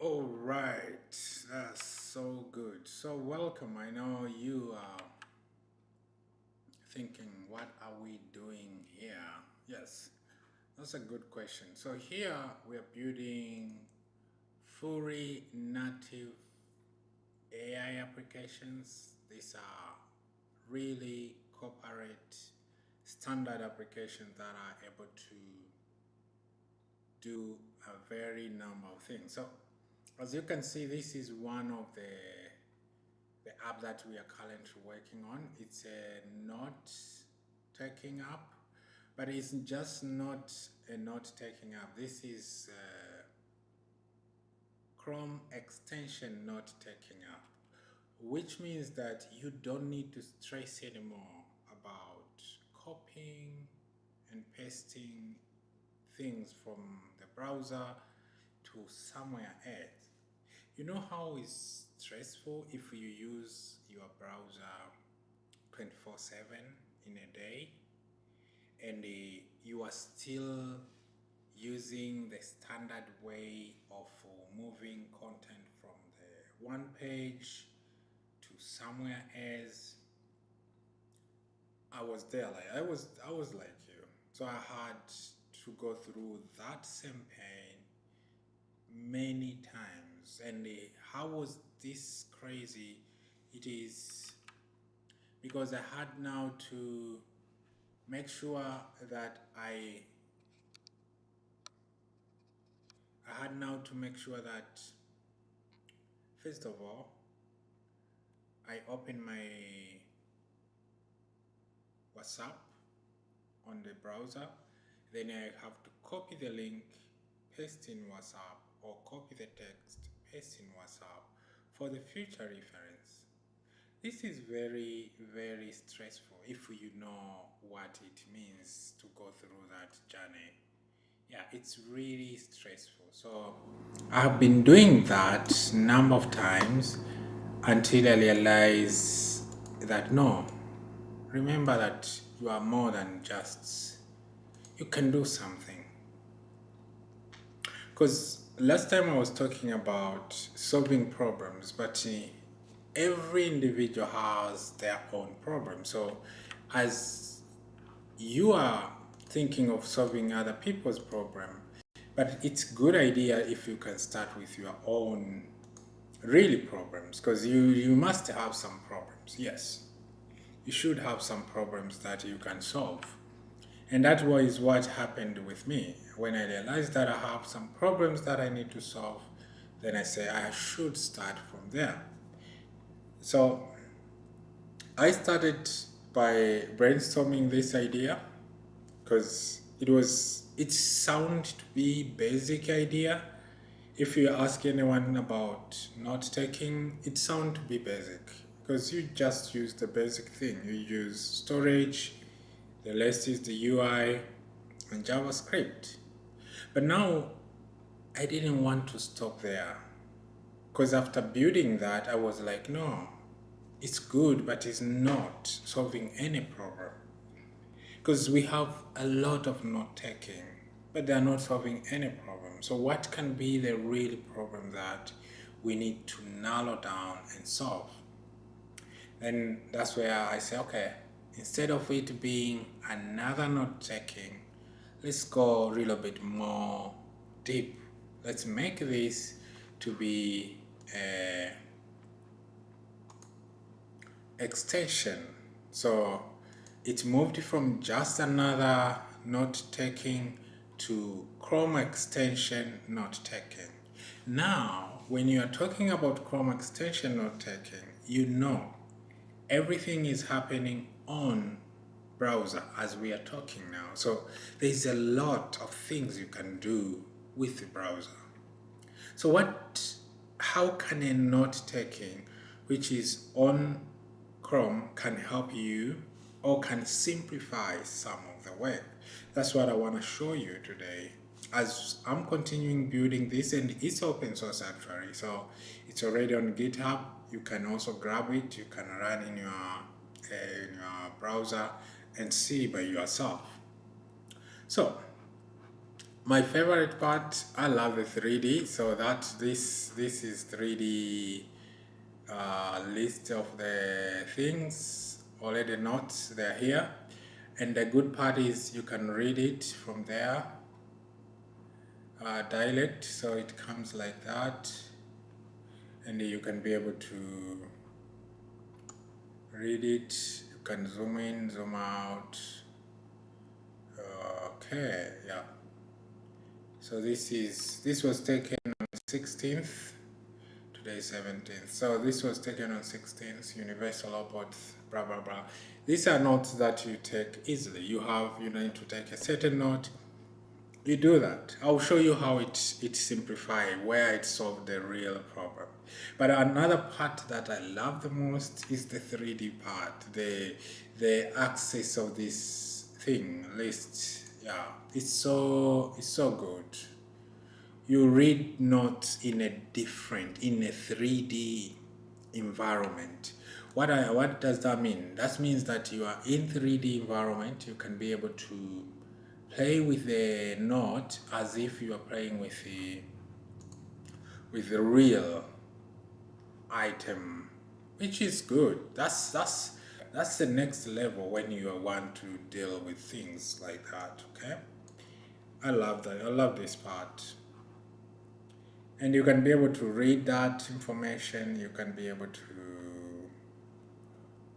All right, that's so good. So, welcome. I know you are thinking, what are we doing here? Yes, that's a good question. So, here we are building fully native AI applications. These are really corporate standard applications that are able to do a very number of things. So, as you can see, this is one of the app that we are currently working on. It's a note taking app, but it's just not a note taking app. This is Chrome extension note taking app, which means that you don't need to stress anymore about copying and pasting things from the browser to somewhere else. You know how it's stressful if you use your browser 24/7 in a day and you are still using the standard way of moving content from the one page to somewhere else. I was there, like I was like you, so I had to go through that same pain many times. And how was this crazy? It is because I had now to make sure that I had now to make sure that first of all I open my WhatsApp on the browser, then I have to copy the link, paste in WhatsApp, or copy the text, paste in WhatsApp for the future reference. This is very, very stressful if you know what it means to go through that journey. Yeah, it's really stressful. So I've been doing that number of times until I realize that no, remember that you are more than just, you can do something. Because last time I was talking about solving problems, but every individual has their own problem. So as you are thinking of solving other people's problem, but it's good idea if you can start with your own really problems, because you must have some problems. Yes, you should have some problems that you can solve. And that was what happened with me. When I realized that I have some problems that I need to solve, then I say I should start from there. So I started by brainstorming this idea because it sounded to be basic idea. If you ask anyone about note taking, it sounds to be basic because you just use the basic thing. You use storage, the rest is the UI and JavaScript. But now I didn't want to stop there because after building that, I was like, no, it's good, but it's not solving any problem. Because we have a lot of note taking, but they're not solving any problem. So what can be the real problem that we need to narrow down and solve? And that's where I say, okay, instead of it being another note taking, let's go a little bit more deep. Let's make this to be a extension. So it moved from just another note taking to Chrome extension note taking. Now, when you are talking about Chrome extension note taking, you know everything is happening on browser as we are talking now. So there's a lot of things you can do with the browser. So how can a note taking, which is on Chrome, can help you or can simplify some of the work? That's what I want to show you today. As I'm continuing building this, and it's open source actually, so it's already on GitHub. You can also grab it. You can run in your browser and see by yourself. So My favorite part, I love the 3D. So that this is 3D list of the things, already notes, they're here. And the good part is you can read it from there, dialect, so it comes like that, and you can be able to read it. You can zoom in, zoom out. Okay, yeah. So this was taken on 16th. Today is 17th. So this was taken on 16th. Universal upwards, blah blah blah. These are notes that you take easily. You need to take a certain note. You do that. I'll show you how it simplifies, where it solved the real problem. But another part that I love the most is the 3D part, the access of this thing list. Yeah, it's so good. You read notes in a 3D environment. What does that mean? That means that you are in 3D environment. You can be able to play with the note as if you are playing with the real item, which is good. That's the next level when you want to deal with things like that. Okay, I love that. I love this part. And you can be able to read that information. You can be able to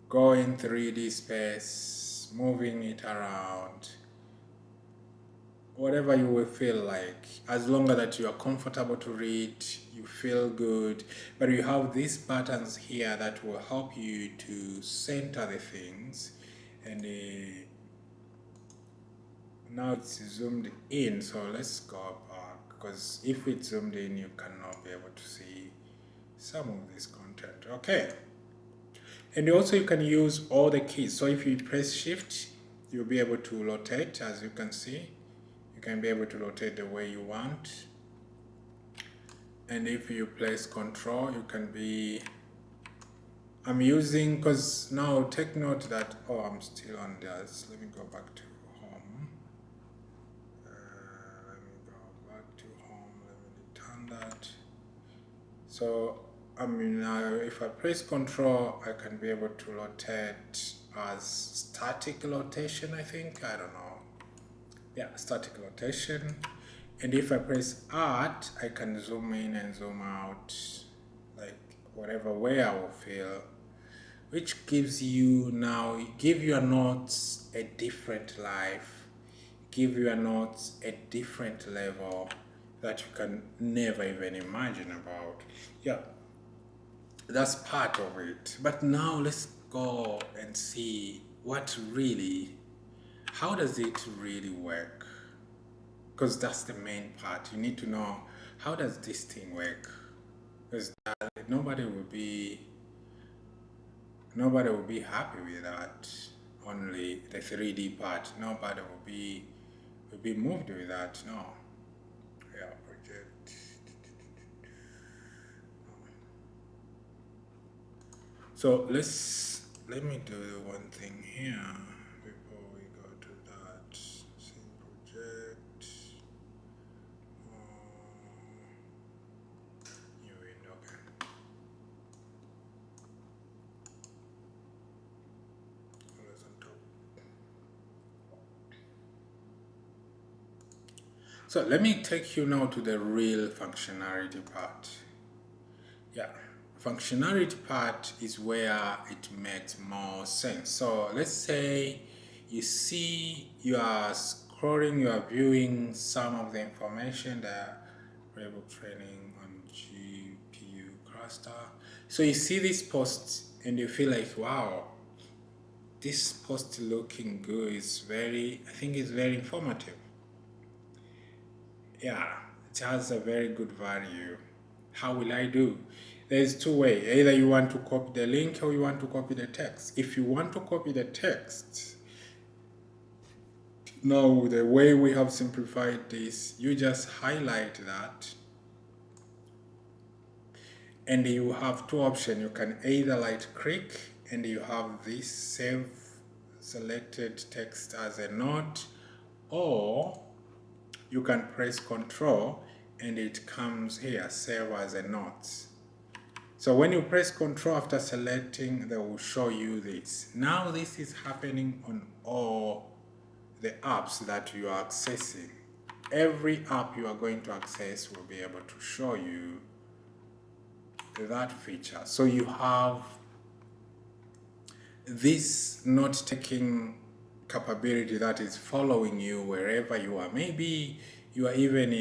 go in 3D space, moving it around, whatever you will feel like, as long as that you are comfortable to read, you feel good. But you have these buttons here that will help you to center the things. And now it's zoomed in, so let's go back, because if it's zoomed in you cannot be able to see some of this content. Okay, and also you can use all the keys. So if you press shift, you'll be able to rotate. As you can see, you can be able to rotate the way you want. And if you press control, you can be, I'm using, because now take note that, oh, I'm still on this. Let me go back to home. Let me go back to home. Let me return that. So I mean, if I press control, I can be able to rotate as static rotation, I think. I don't know. Yeah, static rotation. And if I press Alt, I can zoom in and zoom out, like whatever way I will feel, which gives you give your notes a different life, give your notes a different level that you can never even imagine about. Yeah, that's part of it. But now let's go and see how does it really work? Because that's the main part. You need to know, how does this thing work? Because nobody will be happy with that. Only the 3D part. Nobody will be moved with that. No. Yeah, project. So let me do one thing here before we go to that. Same project. New window. Okay. Always on top. So let me take you now to the real functionality part. Yeah, functionality part is where it makes more sense. So let's say you are scrolling, you are viewing some of the information, the variable training on GPU cluster. So you see this post and you feel like, wow, this post looking good. I think it's very informative. Yeah, it has a very good value. How will I do? There's two ways. Either you want to copy the link or you want to copy the text. If you want to copy the text, now the way we have simplified this, you just highlight that and you have two options. You can either right click and you have this save selected text as a note, or you can press Control and it comes here, save as a note. So when you press Control after selecting, they will show you this. Now this is happening on all the apps that you are accessing. Every app you are going to access will be able to show you that feature. So you have this note-taking capability that is following you wherever you are. Maybe you are even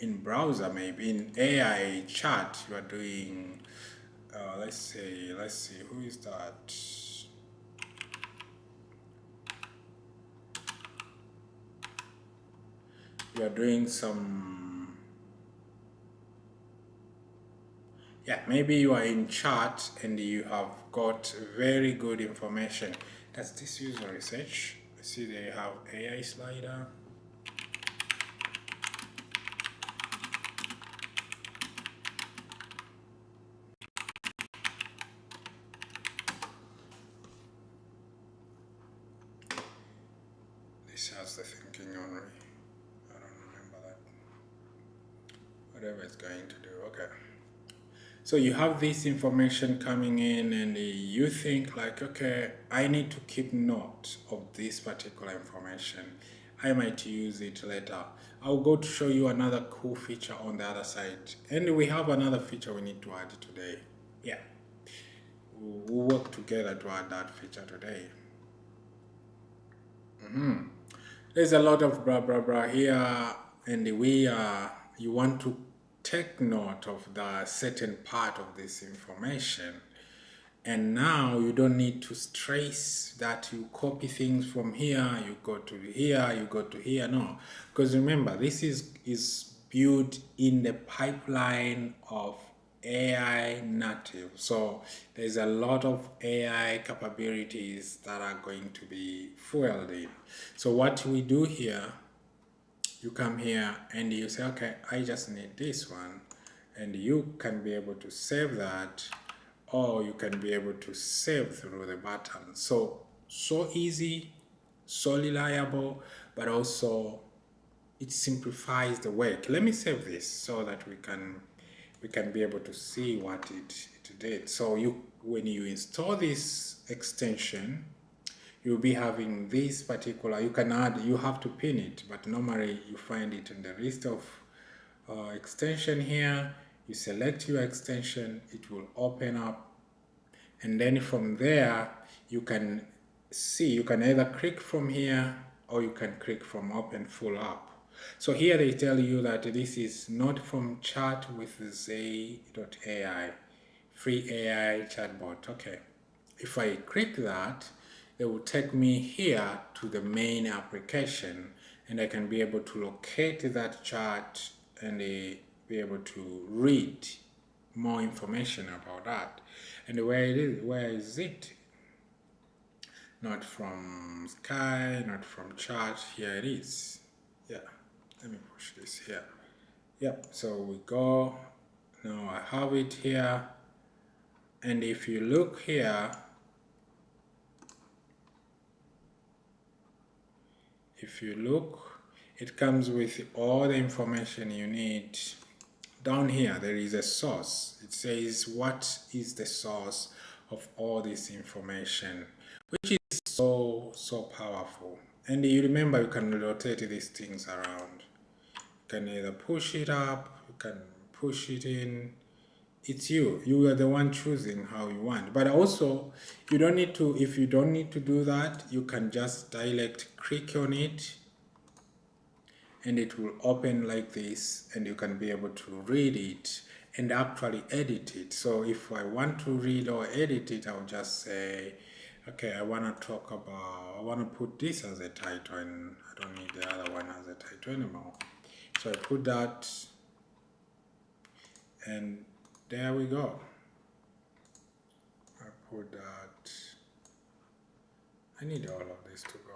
in browser, maybe in AI chat you are doing, let's see, who is that? You are doing some, yeah, maybe you are in chat and you have got very good information. Does this user research? I see they have AI slider. This has the thinking only. I don't remember that. Whatever it's going to do, okay. So you have this information coming in and you think like, okay, I need to keep note of this particular information. I might use it later. I'll go to show you another cool feature on the other side. And we have another feature we need to add today. Yeah, we'll work together to add that feature today. There's a lot of blah blah blah here, and you want to take note of the certain part of this information, and now you don't need to stress that you copy things from here, you go to here, you go to here. No, because remember, this is built in the pipeline of AI native. So there's a lot of AI capabilities that are going to be fueled in. So what we do here, you come here and you say, okay, I just need this one, and you can be able to save that, or you can be able to save through the button. So easy, so reliable, but also it simplifies the work. Let me save this so that we can be able to see what it did. So when you install this extension, you'll be having this particular, you can add, you have to pin it, but normally you find it in the list of extension here. You select your extension, it will open up, and then from there you can see, you can either click from here or you can click from open full app. So here they tell you that this is not from chat with Zay.ai, free AI chatbot. Okay, if I click that, it will take me here to the main application, and I can be able to locate that chat and be able to read more information about that. And where is it? Not from Sky, not from chat. Here it is. Yeah, let me push this here. Yep, so we go. Now I have it here, and if you look here, it comes with all the information you need. Down here there is a source. It says what is the source of all this information, which is so powerful. And you remember, you can rotate these things around. You can either push it up, you can push it in. It's you are the one choosing how you want. But also, you don't need to, if you don't need to do that, you can just direct click on it and it will open like this, and you can be able to read it and actually edit it. So if I want to read or edit it, I'll just say, okay, I want to put this as a title, and I don't need the other one as a title anymore. So I put that, and there we go. I put that. I need all of this to go.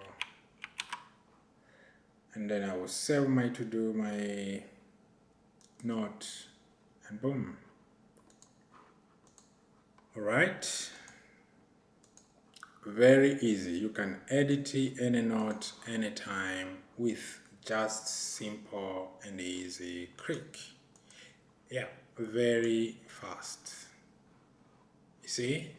And then I will save my to-do, my note, and boom. All right. Very easy. You can edit any note anytime with just simple and easy click. Yeah, very fast. You see,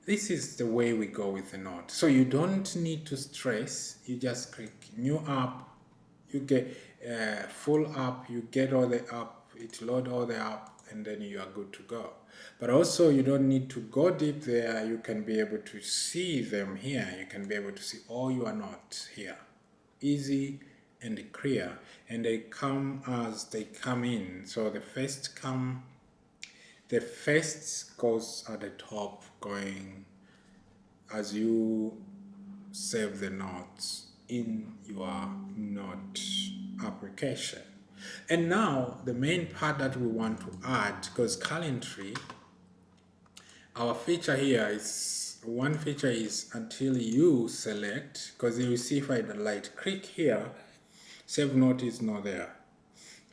this is the way we go with the note. So you don't need to stress. You just click new app. You get full app. You get all the app. It load all the app, and then you are good to go. But also, you don't need to go deep there. You can be able to see them here. You can be able to see all your notes here. Easy and clear, and they come as they come in. So the first goes at the top, going as you save the notes in your note application. And now the main part that we want to add, because currently our feature here is, one feature is until you select, because you see if I right click here, save note is not there.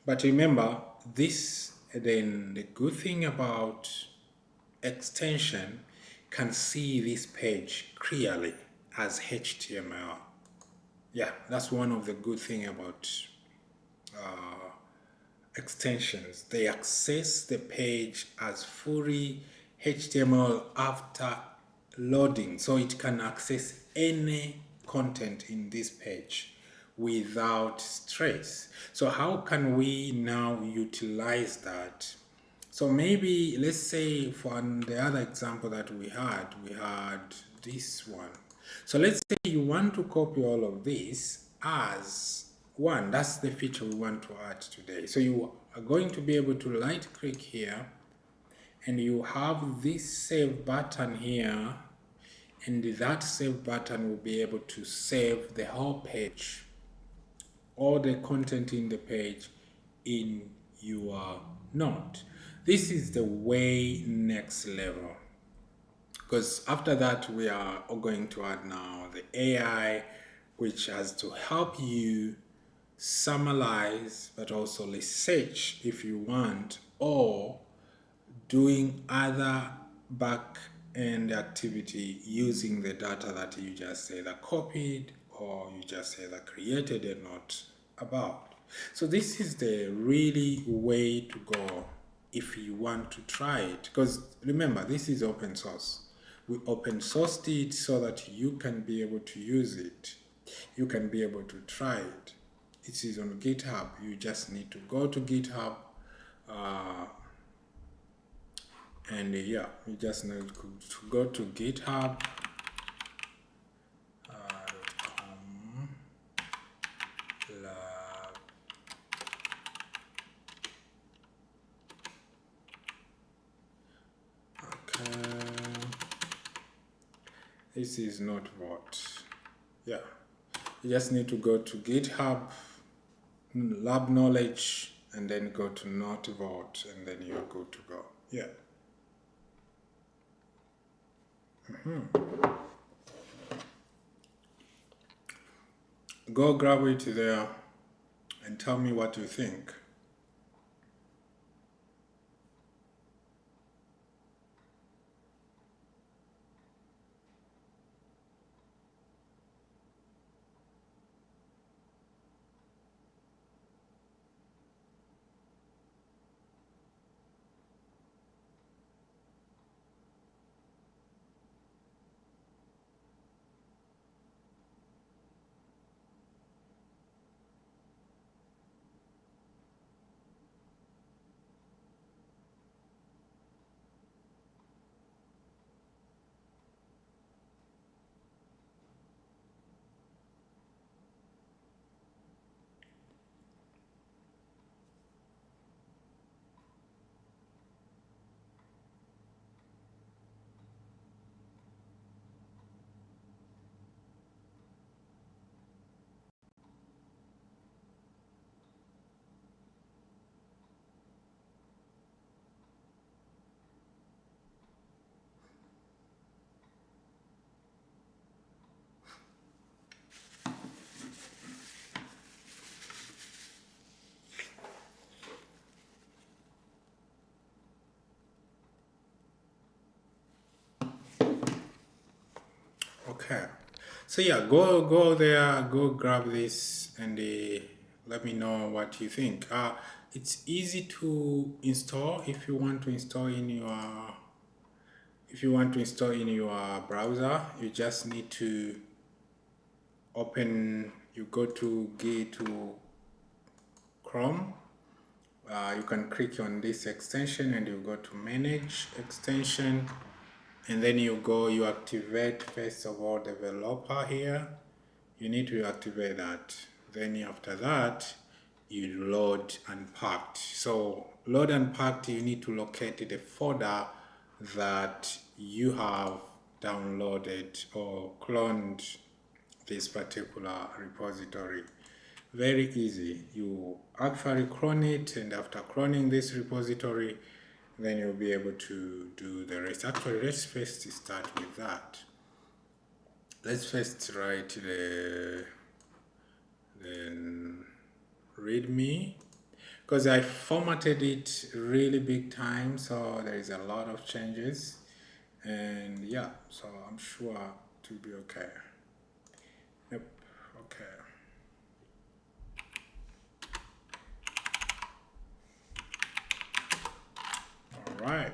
But remember this, then the good thing about extension can see this page clearly as HTML. Yeah, that's one of the good thing about extensions. They access the page as fully HTML after loading, so it can access any content in this page without stress. So how can we now utilize that? So maybe let's say for the other example that we had this one. So let's say you want to copy all of this as one. That's the feature we want to add today. So you are going to be able to right click here, and you have this save button here, and that save button will be able to save the whole page, all the content in the page in your note. This is the way next level, because after that we are going to add now the AI, which has to help you summarize but also research if you want, or doing other back end activity using the data that you just either copied or you just either created a note about. So this is the really way to go if you want to try it, because remember, this is open source. We open sourced it so that you can be able to use it. You can be able to try it. It is on GitHub. You just need to go to GitHub, and yeah, you just need to go to GitHub.com lab. Okay, this is not what. Yeah, you just need to go to GitHub lab knowledge and then go to not vote, and then you're good to go. Yeah. Go grab it there and tell me what you think. Okay, So yeah, go there, go grab this, and let me know what you think. It's easy to install if you want to install in your browser. You just need to open. You go to Chrome. You can click on this extension and you go to manage extension, and then you activate first of all developer here. You need to activate that. Then after that, you load unpacked. So load unpacked, you need to locate the folder that you have downloaded or cloned this particular repository. Very easy. You actually clone it, and after cloning this repository, then you'll be able to do the rest. Actually, let's first start with that. Let's first write the readme, because I formatted it really big time, so there is a lot of changes, and yeah, so I'm sure it will be okay. Yep. Okay. All right.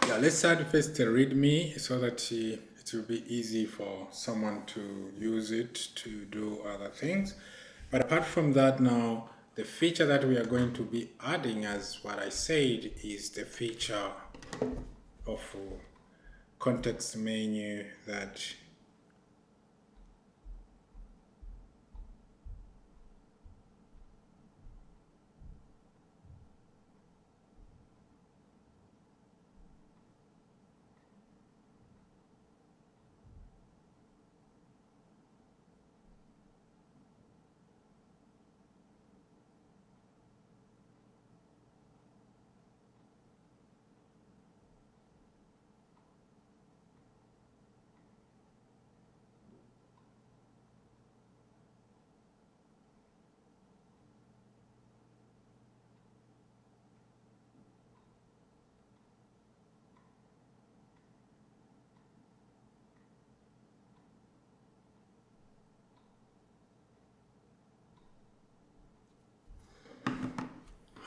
Yeah, let's start first the readme so that it will be easy for someone to use it to do other things. But apart from that, now the feature that we are going to be adding, as what I said, is the feature of context menu that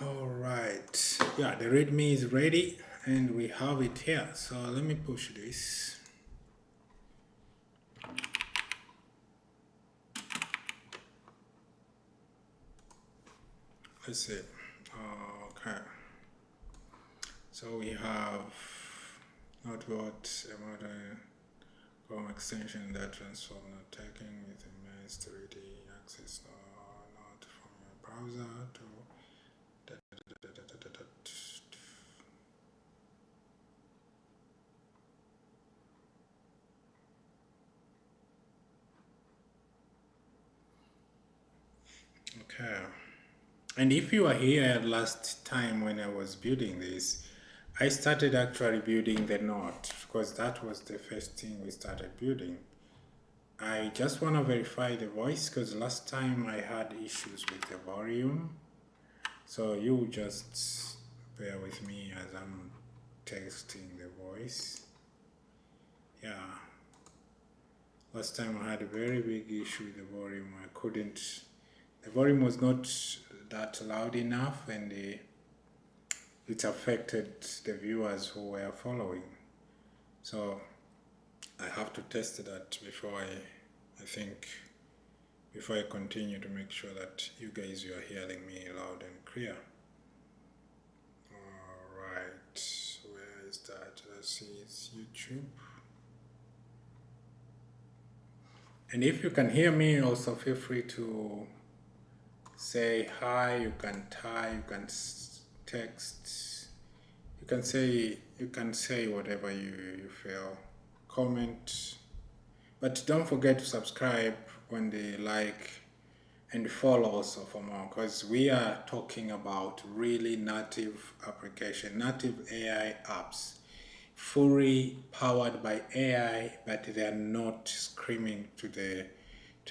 all right. Yeah, the readme is ready and we have it here. So let me push this. Let's see. Okay. So we have not what Chrome extension that transform not taking with immense 3D access or not from your browser to okay. And if you are here last time when I was building this, I started actually building the note because that was the first thing we started building. I just want to verify the voice because last time I had issues with the volume. So you just bear with me as I'm testing the voice. Yeah. Last time I had a very big issue with the volume. The volume was not that loud enough and it affected the viewers who were following. So I have to test that before before I continue to make sure that you guys are hearing me loud and clear. Alright, where is that? Let's see, it's YouTube. And if you can hear me, also feel free to say hi, you can type, you can text, you can say whatever you feel, comment, but don't forget to subscribe on the like and follow also for more, because we are talking about really native application, native AI apps, fully powered by AI, but they are not screaming to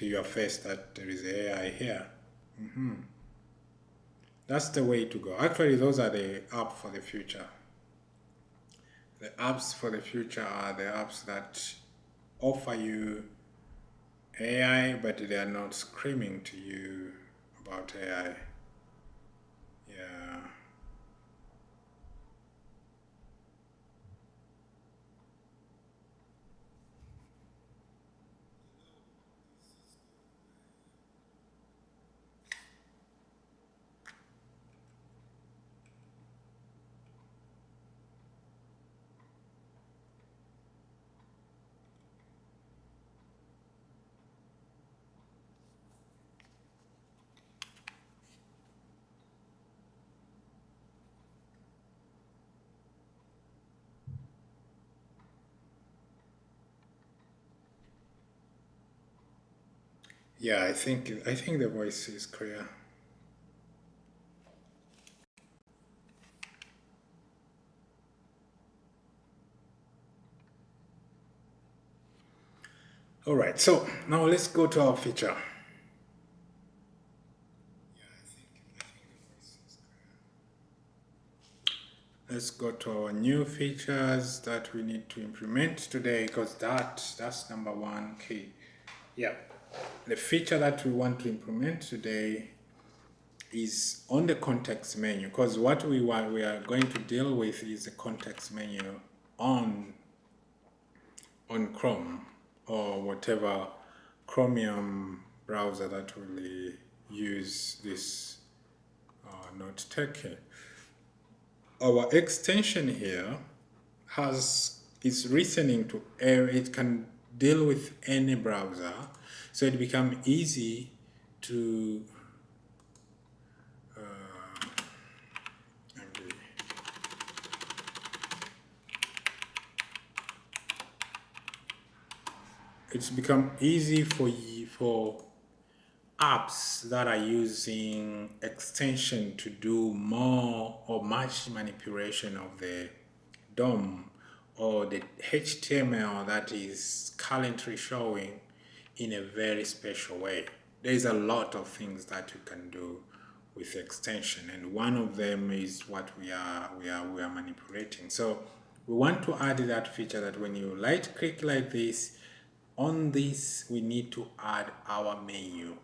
your face that there is AI here. That's the way to go. Actually, those are the apps for the future. The apps for the future are the apps that offer you AI, but they are not screaming to you about AI. Yeah. Yeah, I think the voice is clear. All right, so now let's go to our feature. Let's go to our new features that we need to implement today, because that's number one key. Yeah, the feature that we want to implement today is on the context menu, because what we are going to deal with is the context menu on Chrome or whatever Chromium browser that will use this note taking. Our extension here is listening to it can deal with any browser, so it becomes easy to it's become easy for apps that are using extension to do more or much manipulation of the DOM or the HTML that is currently showing in a very special way. There's a lot of things that you can do with extension, and one of them is what we are manipulating. So we want to add that feature that when you right click like this, on this we need to add our menu.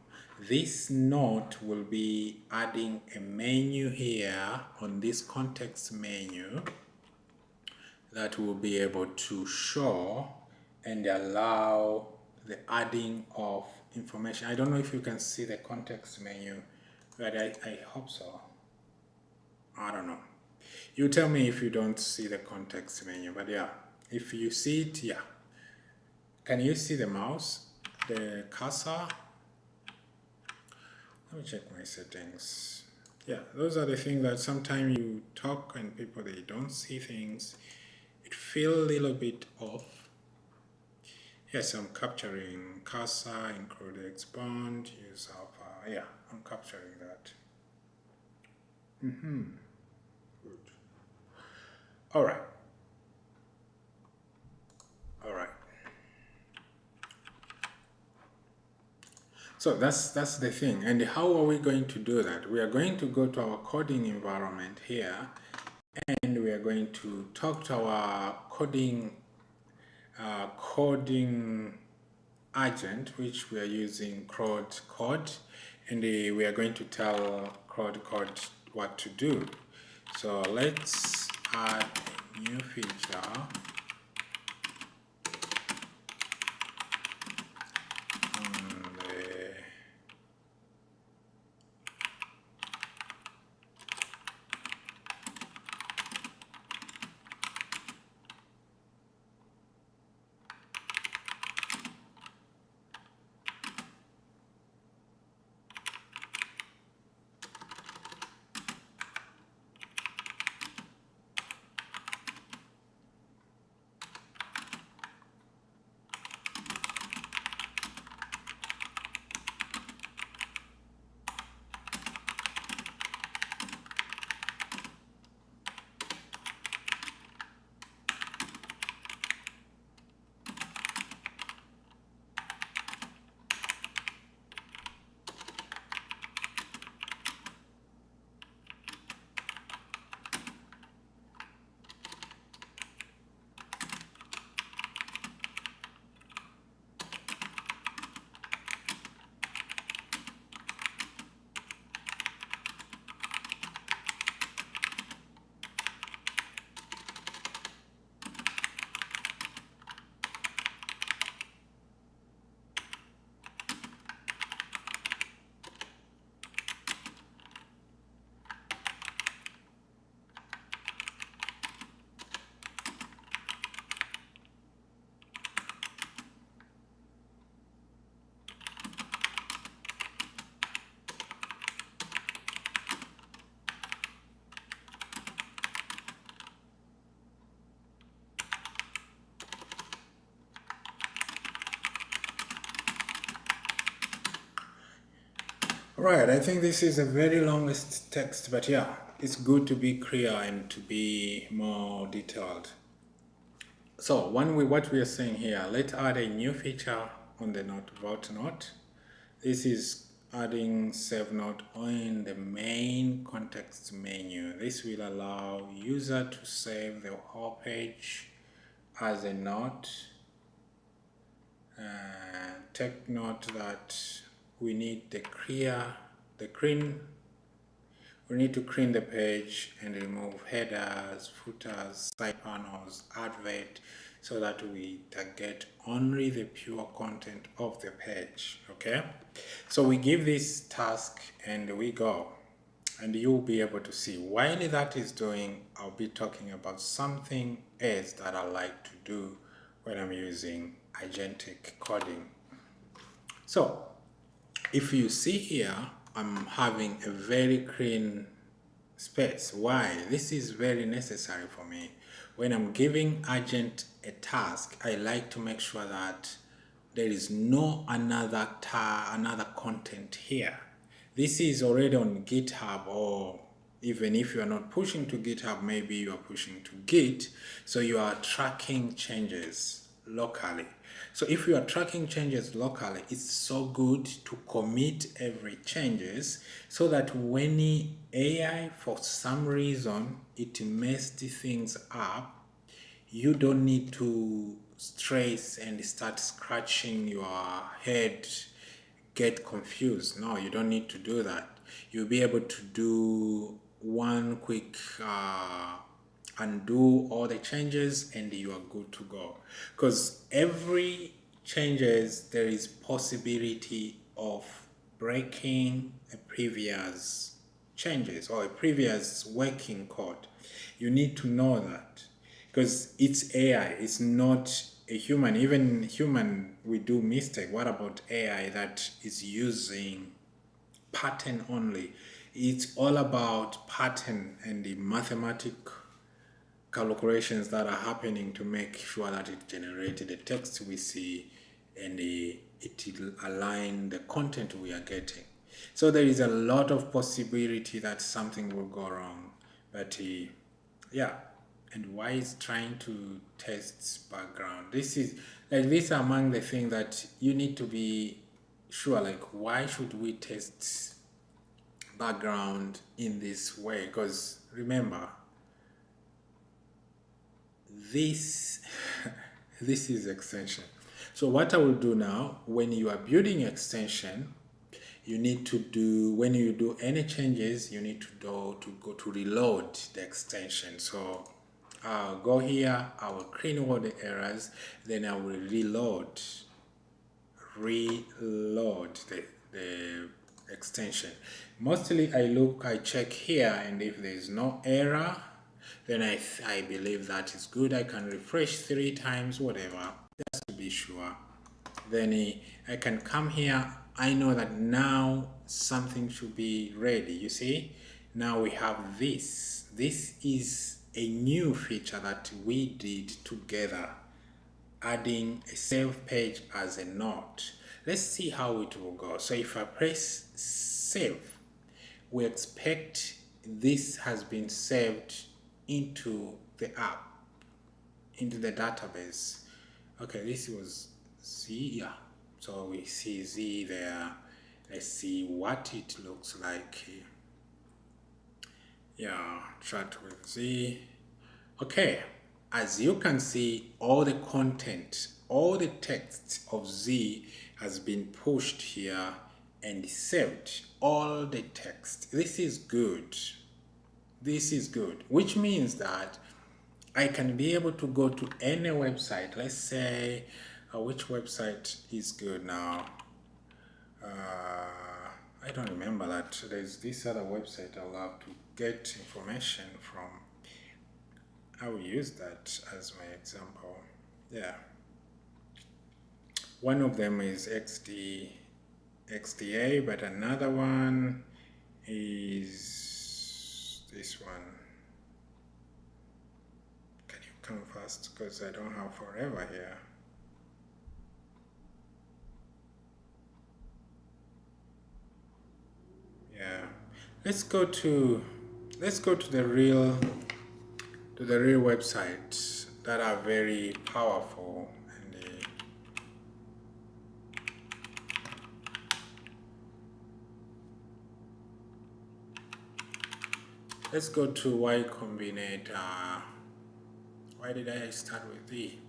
This note will be adding a menu here on this context menu that will be able to show and allow the adding of information. I don't know if you can see the context menu, but I hope so. I don't know. You tell me if you don't see the context menu, but yeah, if you see it, yeah. Can you see the mouse, the cursor? Let me check my settings. Yeah, those are the things that sometimes you talk and people, they don't see things. It feels a little bit off. Yes, I'm capturing cursor, include expand, use alpha. Yeah, I'm capturing that. Good. All right. All right. So that's the thing. And how are we going to do that? We are going to go to our coding environment here, and we are going to talk to our coding agent, which we are using CRUD code, and we are going to tell CRUD code what to do. So let's add a new feature. Right, I think this is a very long list text, but yeah, it's good to be clear and to be more detailed. So what we are saying here, let's add a new feature on the note vault note. This is adding save note on the main context menu. This will allow user to save the whole page as a note. Take note that we need we need to clean the page and remove headers, footers, side panels, advert, so that we get only the pure content of the page. Okay, so we give this task and we go, and you'll be able to see. While that is doing, I'll be talking about something else that I like to do when I'm using agentic coding. So if you see here, I'm having a very clean space. Why? This is very necessary for me. When I'm giving agent a task, I like to make sure that there is no another content here. This is already on GitHub, or even if you are not pushing to GitHub, maybe you are pushing to Git, so you are tracking changes locally. So if you are tracking changes locally, it's so good to commit every changes, so that when AI for some reason it messed things up, you don't need to stress and start scratching your head, get confused. No, you don't need to do that. You'll be able to do one quick undo all the changes and you are good to go, because every changes there is possibility of breaking a previous changes or a previous working code. You need to know that, because it's AI, it's not a human, even human, we do mistake. What about AI that is using pattern only? It's all about pattern and the mathematic calculations that are happening to make sure that it generated the text we see and it will align the content we are getting. So there is a lot of possibility that something will go wrong. But yeah, and why is trying to test background? This is like these are among the things that you need to be sure, like why should we test background in this way? Because remember, this this is extension. So what I will do now, when you are building extension, you need to do, when you do any changes, you need to go to reload the extension. So I'll go here, I will clean all the errors, then I will reload the extension. Mostly I check here, and if there is no error, then I believe that is good. I can refresh 3 times, whatever, just to be sure. Then I can come here. I know that now something should be ready. You see, now we have this. This is a new feature that we did together, adding a save page as a note. Let's see how it will go. So if I press save, we expect this has been saved into the app, into the database. Okay, this was Z, yeah. So we see Z there. Let's see what it looks like. Yeah, chat with Z. Okay, as you can see, all the content, all the text of Z has been pushed here and saved. All the text. This is good. This is good, which means that I can be able to go to any website. Let's say, which website is good now? I don't remember that. There's this other website I'll have to get information from. I will use that as my example. Yeah. One of them is XDA, but another one is this one. Can you come fast? Because I don't have forever here. Yeah. Let's go to the real websites that are very powerful. And let's go to Y Combinator. Why did I start with D?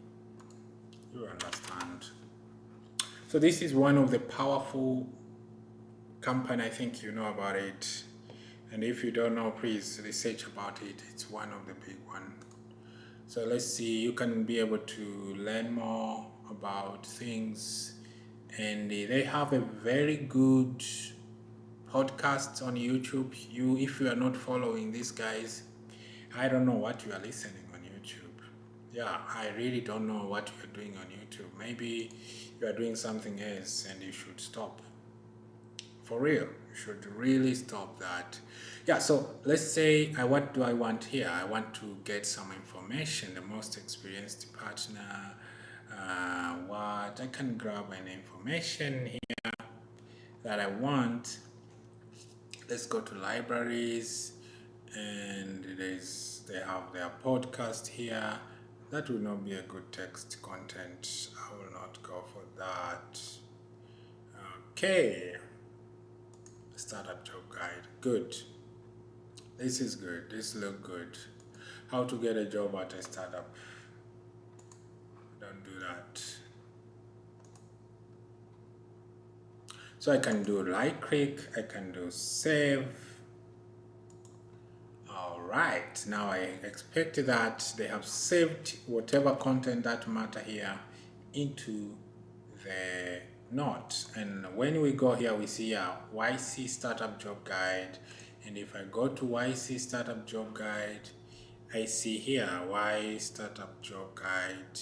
You understand. So this is one of the powerful company. I think you know about it. And if you don't know, please research about it. It's one of the big one. So let's see, you can be able to learn more about things. And they have a very good podcast on YouTube. If you are not following these guys, I don't know what you are listening on YouTube. Yeah, I really don't know what you are doing on YouTube. Maybe you are doing something else and you should stop. For real, you should really stop that. Yeah, so let's say what do I want here? I want to get some information, the most experienced partner, what I can grab an information here that I want. Let's go to libraries, and they have their podcast here. That will not be a good text content. I will not go for that. Okay. Startup job guide. Good. This is good. This look good. How to get a job at a startup. Don't do that. So I can do right click. I can do save. All right. Now I expect that they have saved whatever content that matter here into the note. And when we go here, we see a YC startup job guide. And if I go to YC startup job guide, I see here Y startup job guide.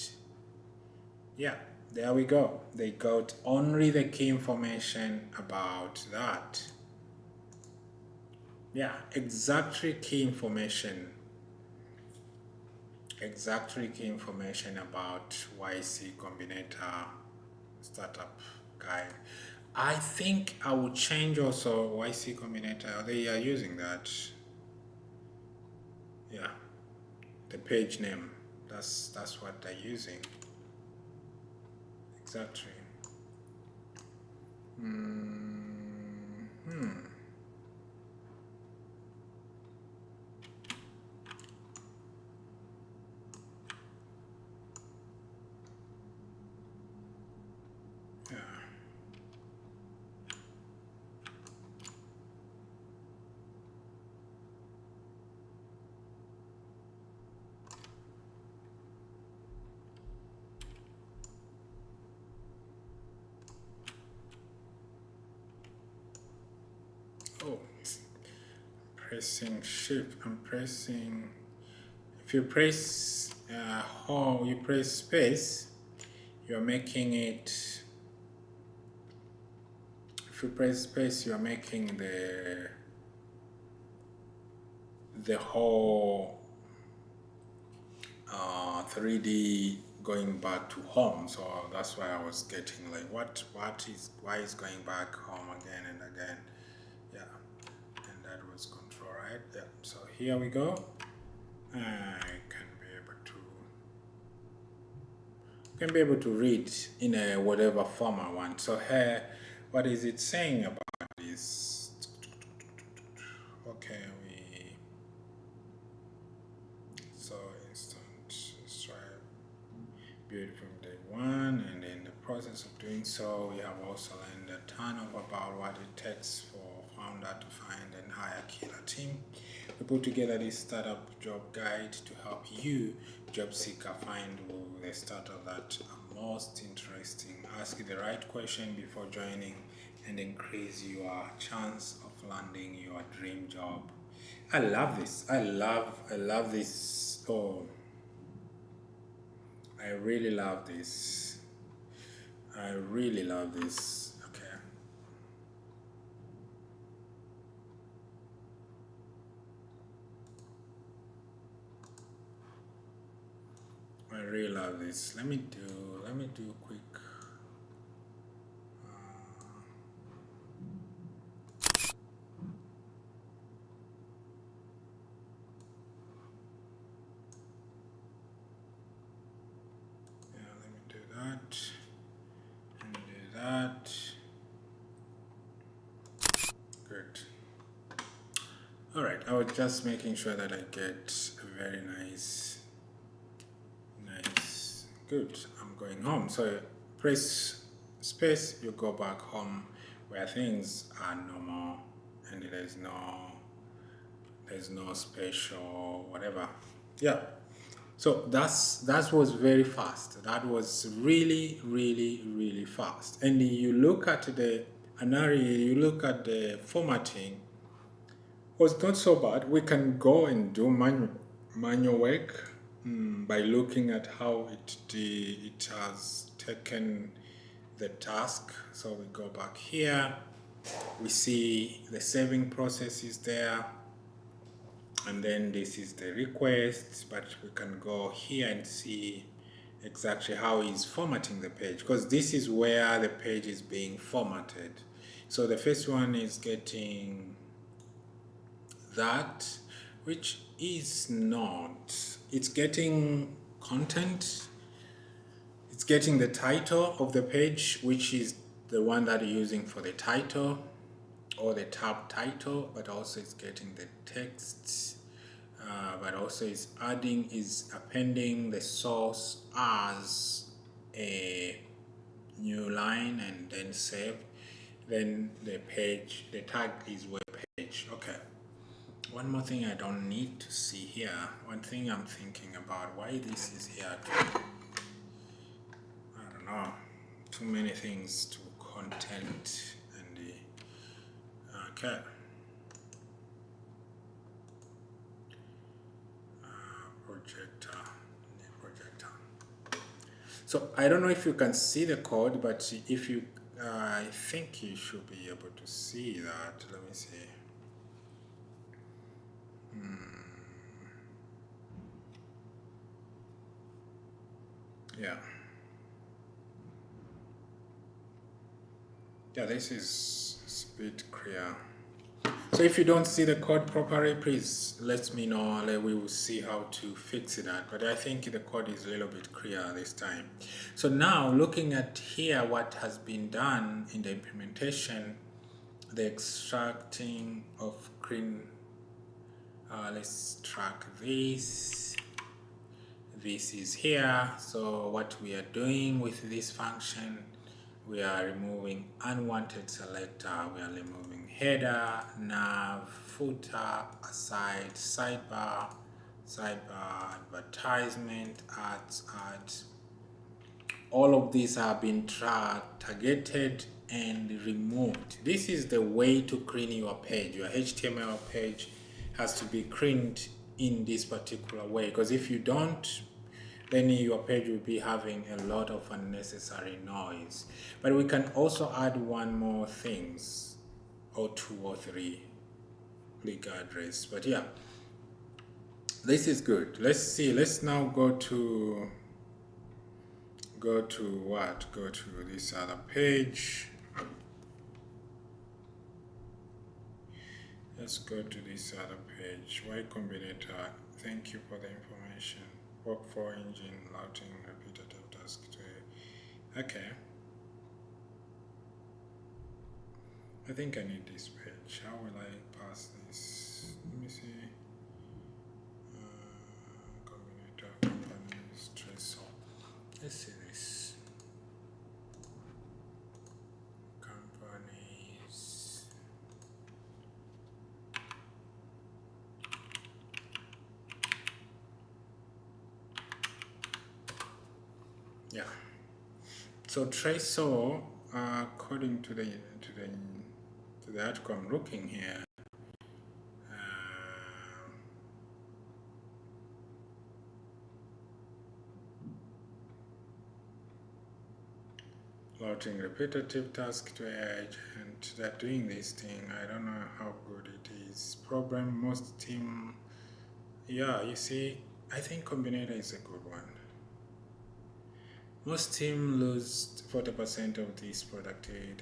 Yeah, there we go. They got only the key information about that. Yeah, exactly key information about YC Combinator startup guide. I think I would change also YC Combinator. They are using that. Yeah, the page name. That's what they're using. Exactly. Yeah. Oh, pressing shift. I'm pressing. If you press home, you press space, you're making it. If you press space, you're making the whole 3D going back to home. So that's why I was getting like, why is going back home again and again? Yeah, and that was control, right? Yeah. So here we go. I can be able to read in a whatever form I want. So here, what is it saying about this? Okay, so instant, let's try build from day one, and in the process of doing so, we have also learned a ton about what it takes for founder to find and hire a killer team. We put together this startup job guide to help you, job seeker, find the startup that are most interesting. Ask the right question before joining and increase your chance of landing your dream job. I love this. I love this. Oh, I really love this. I really love this. Okay. I really love this. Let me do quick. Yeah, let me do that. And do that. Good. All right. I was just making sure that I get a very nice. Good. I'm going home. So press space. You go back home, where things are normal, and there's no special whatever. Yeah. So that was very fast. That was really fast. And you look at the Anari, you look at the formatting, was not so bad. We can go and do manual work by looking at how it has taken the task. So we go back here. We see the saving process is there, and then this is the request, but we can go here and see exactly how he's formatting the page, because this is where the page is being formatted. So the first one is getting that, which is not, it's getting content, it's getting the title of the page, which is the one that you're using for the title or the tab title, but also it's getting the text, but also is appending the source as a new line and then save. Then the tag is web page. Okay. One more thing I don't need to see here. One thing I'm thinking about why this is here too. I don't know. Too many things to content and the okay. Projector. So I don't know if you can see the code, but if you, I think you should be able to see that. Let me see. Yeah. Yeah, this is a bit clear. So if you don't see the code properly, please let me know. We will see how to fix that. But I think the code is a little bit clear this time. So now looking at here what has been done in the implementation, the extracting of green. Let's track this. This is here. So what we are doing with this function, we are removing unwanted selector, we are removing header, nav, footer, aside, sidebar, advertisement, ads. All of these have been targeted and removed. This is the way to clean your page. Your HTML page has to be cleaned in this particular way, because if you don't, then your page will be having a lot of unnecessary noise. But we can also add one more things, or two or three leak address. But yeah, this is good. Let's see. Let's now go to what? Go to this other page. Let's go to this other page. Y Combinator. Thank you for the information. Workflow engine, routing, repetitive task. Okay. I think I need this page. How will I pass this? Let me see. Combinator companies, trace. Let's see this. Companies. Yeah. So trace according to the article I'm looking here. Routing repetitive task to edge, and they're doing this thing. I don't know how good it is. Problem most team. Yeah, you see, I think Combinator is a good one. Most team lose 40% of this productivity.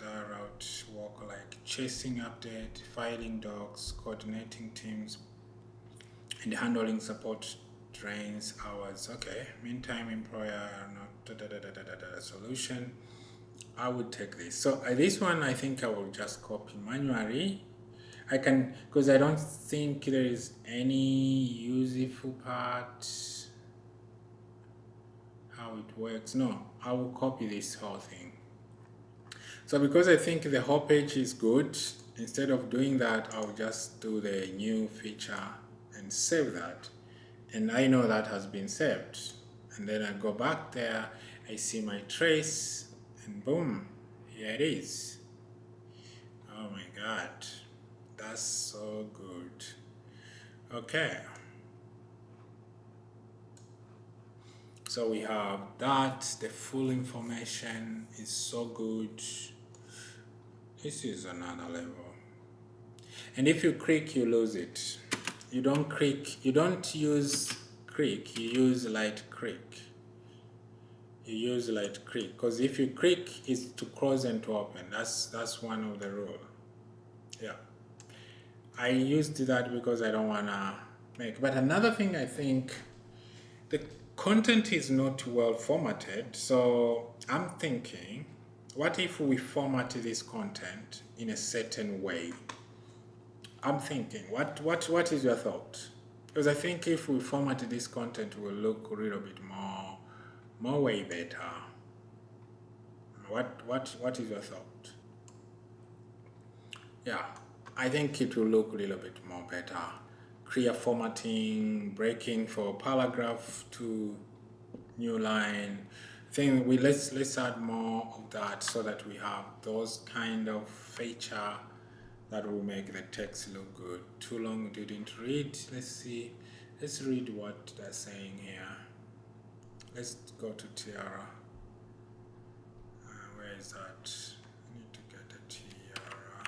Route work like chasing update, filing docs, coordinating teams, and handling support drains hours. Okay, meantime employer not solution. I would take this. So this one I think I will just copy manually. I can, because I don't think there is any useful part how it works. No, I will copy this whole thing. So because I think the whole page is good, instead of doing that, I'll just do the new feature and save that. And I know that has been saved. And then I go back there, I see my trace, and boom, here it is. Oh my God, that's so good. Okay. So we have that, the full information is so good. This is another level. And if you click, you lose it. You don't click, you don't use click, you use light click. You use light click, because if you click, it's to close and to open. That's one of the rules. Yeah. I used that because I don't wanna make. But another thing, I think the content is not well formatted. So I'm thinking, what if we format this content in a certain way? I'm thinking, what is your thought? Because I think if we format this content, it will look a little bit more way better. What is your thought? Yeah, I think it will look a little bit more better. Clear formatting, breaking for paragraph to new line. I think let's add more of that so that we have those kind of feature that will make the text look good. Too long didn't read. Let's see. Let's read what they're saying here. Let's go to Tiara. Where is that? I need to get a Tiara.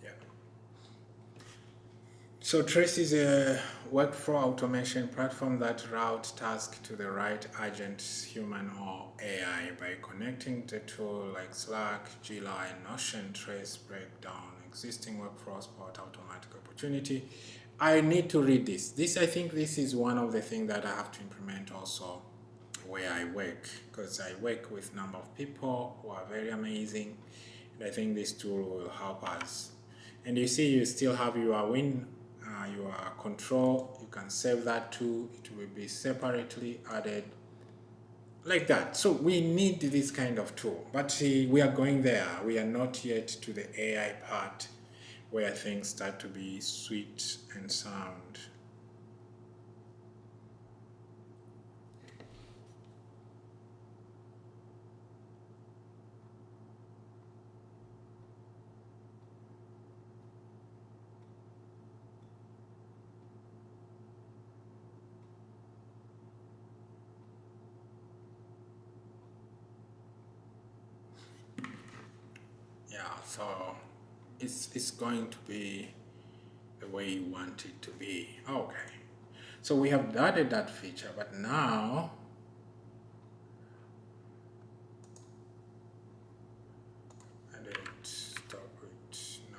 Yeah. So Trace is a workflow automation platform that routes tasks to the right agent, human or AI, by connecting the tool like Slack, Jira, and Notion. Trace break down existing workflows, support automatic opportunity. I need to read this. I think this is one of the things that I have to implement also where I work, because I work with a number of people who are very amazing, and I think this tool will help us. And you see, you still have your your control. You can save that too. It will be separately added like that. So we need this kind of tool, but we are going there. We are not yet to the AI part where things start to be sweet and sound. Yeah, so it's going to be the way you want it to be. Okay, so we have added that feature, but now I didn't stop it now.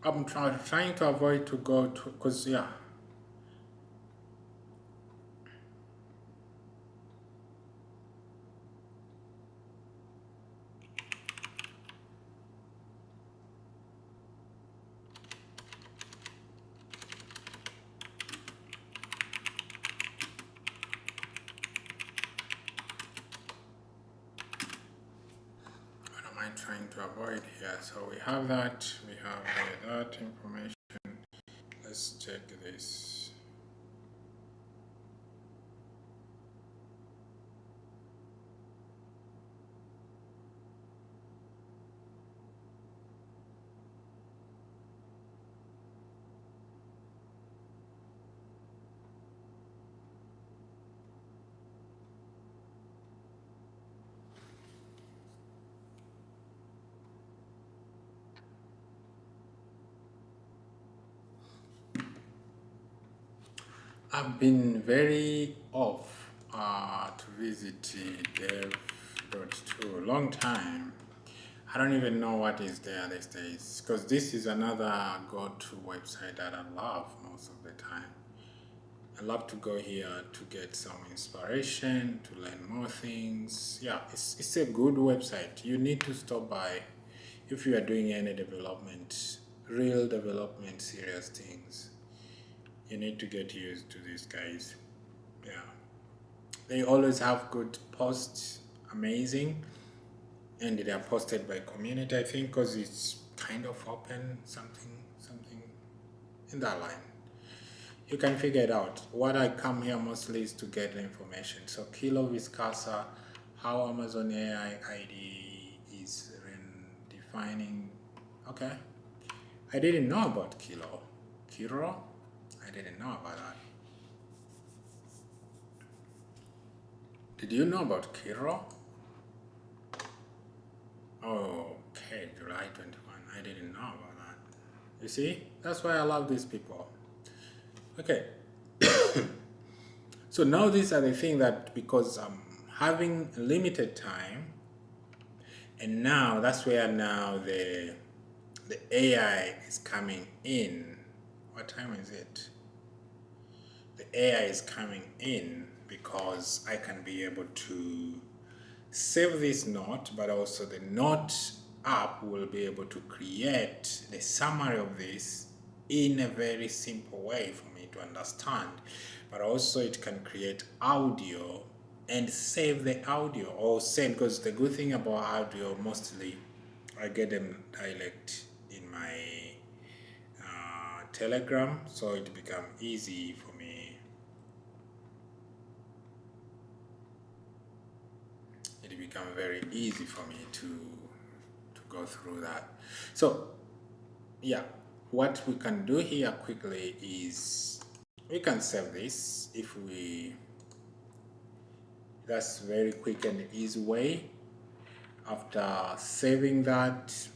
I'm trying to avoid to go to, because yeah. What am I trying to avoid here? So we have that, we have that information. Let's check this. I've been very off to visit dev.to long time. I don't even know what is there these days, because this is another go-to website that I love most of the time. I love to go here to get some inspiration, to learn more things. Yeah, it's a good website. You need to stop by if you are doing any development, real development, serious things. You need to get used to these guys. Yeah, they always have good posts, amazing, and they are posted by community, I think, because it's kind of open, something in that line. You can figure it out. What I come here mostly is to get the information. So Kilo Viscasa, how Amazon AI ID is defining. Okay, I didn't know about Kiro, I didn't know about that. Did you know about Kiro? Okay, July 21. I didn't know about that. You see, that's why I love these people. Okay. So now these are the things that, because I'm having limited time, and now that's where now the AI is coming in. What time is it? the AI is coming in because I can be able to save this note, but also the note app will be able to create the summary of this in a very simple way for me to understand. But also it can create audio and save the audio, or send, because the good thing about audio, mostly I get them dialect in my Telegram, so it become easy for me. It become very easy for me to go through that. So yeah, what we can do here quickly is we can save this if we, that's very quick and easy way. After saving that,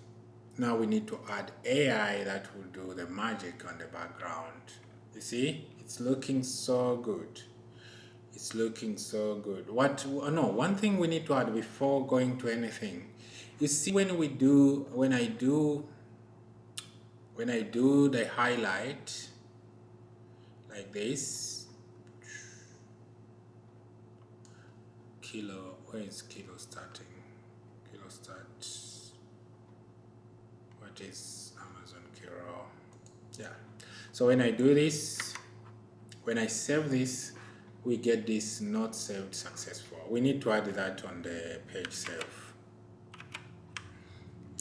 now we need to add AI that will do the magic on the background. You see, it's looking so good. It's looking so good. One thing we need to add before going to anything. You see, when I do the highlight like this, kilo, where is kilo starting? Kilo start, what is Amazon Kilo? Yeah. So when I do this, when I save this, we get this not saved successful. We need to add that on the page save.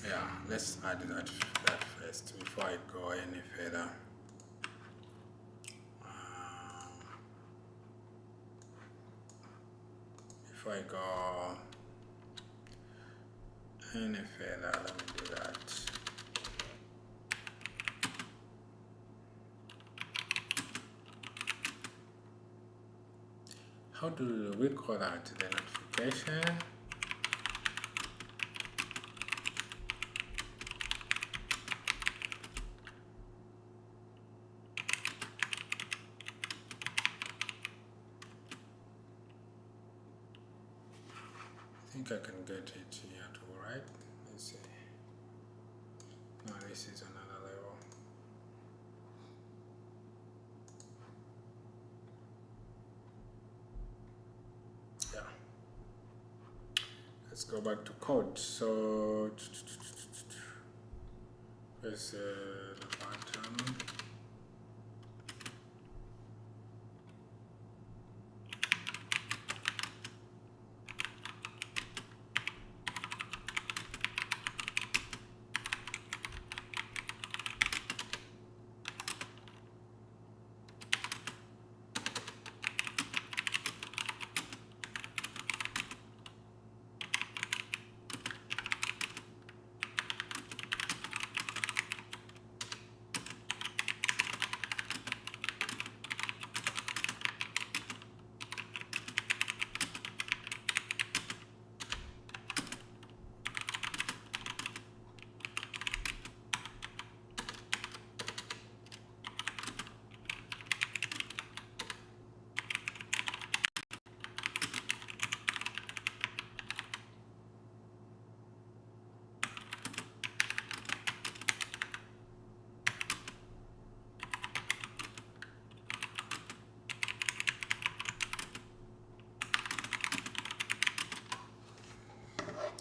Yeah, let's add that first before I go any further. Before I go any further, let me do that. How do we call that? The notification. I think I can get it here too, right? Let's see. No, this is another level. Yeah. Let's go back to code. So press the button.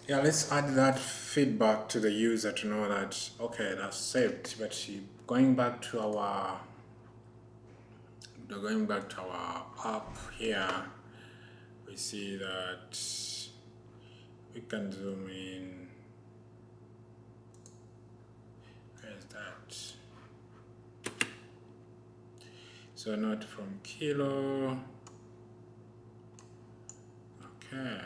Yeah, let's add that feedback to the user to know that, okay, that's saved. But going back to our app here, we see that we can zoom in. Where's that? So not from kilo. Okay.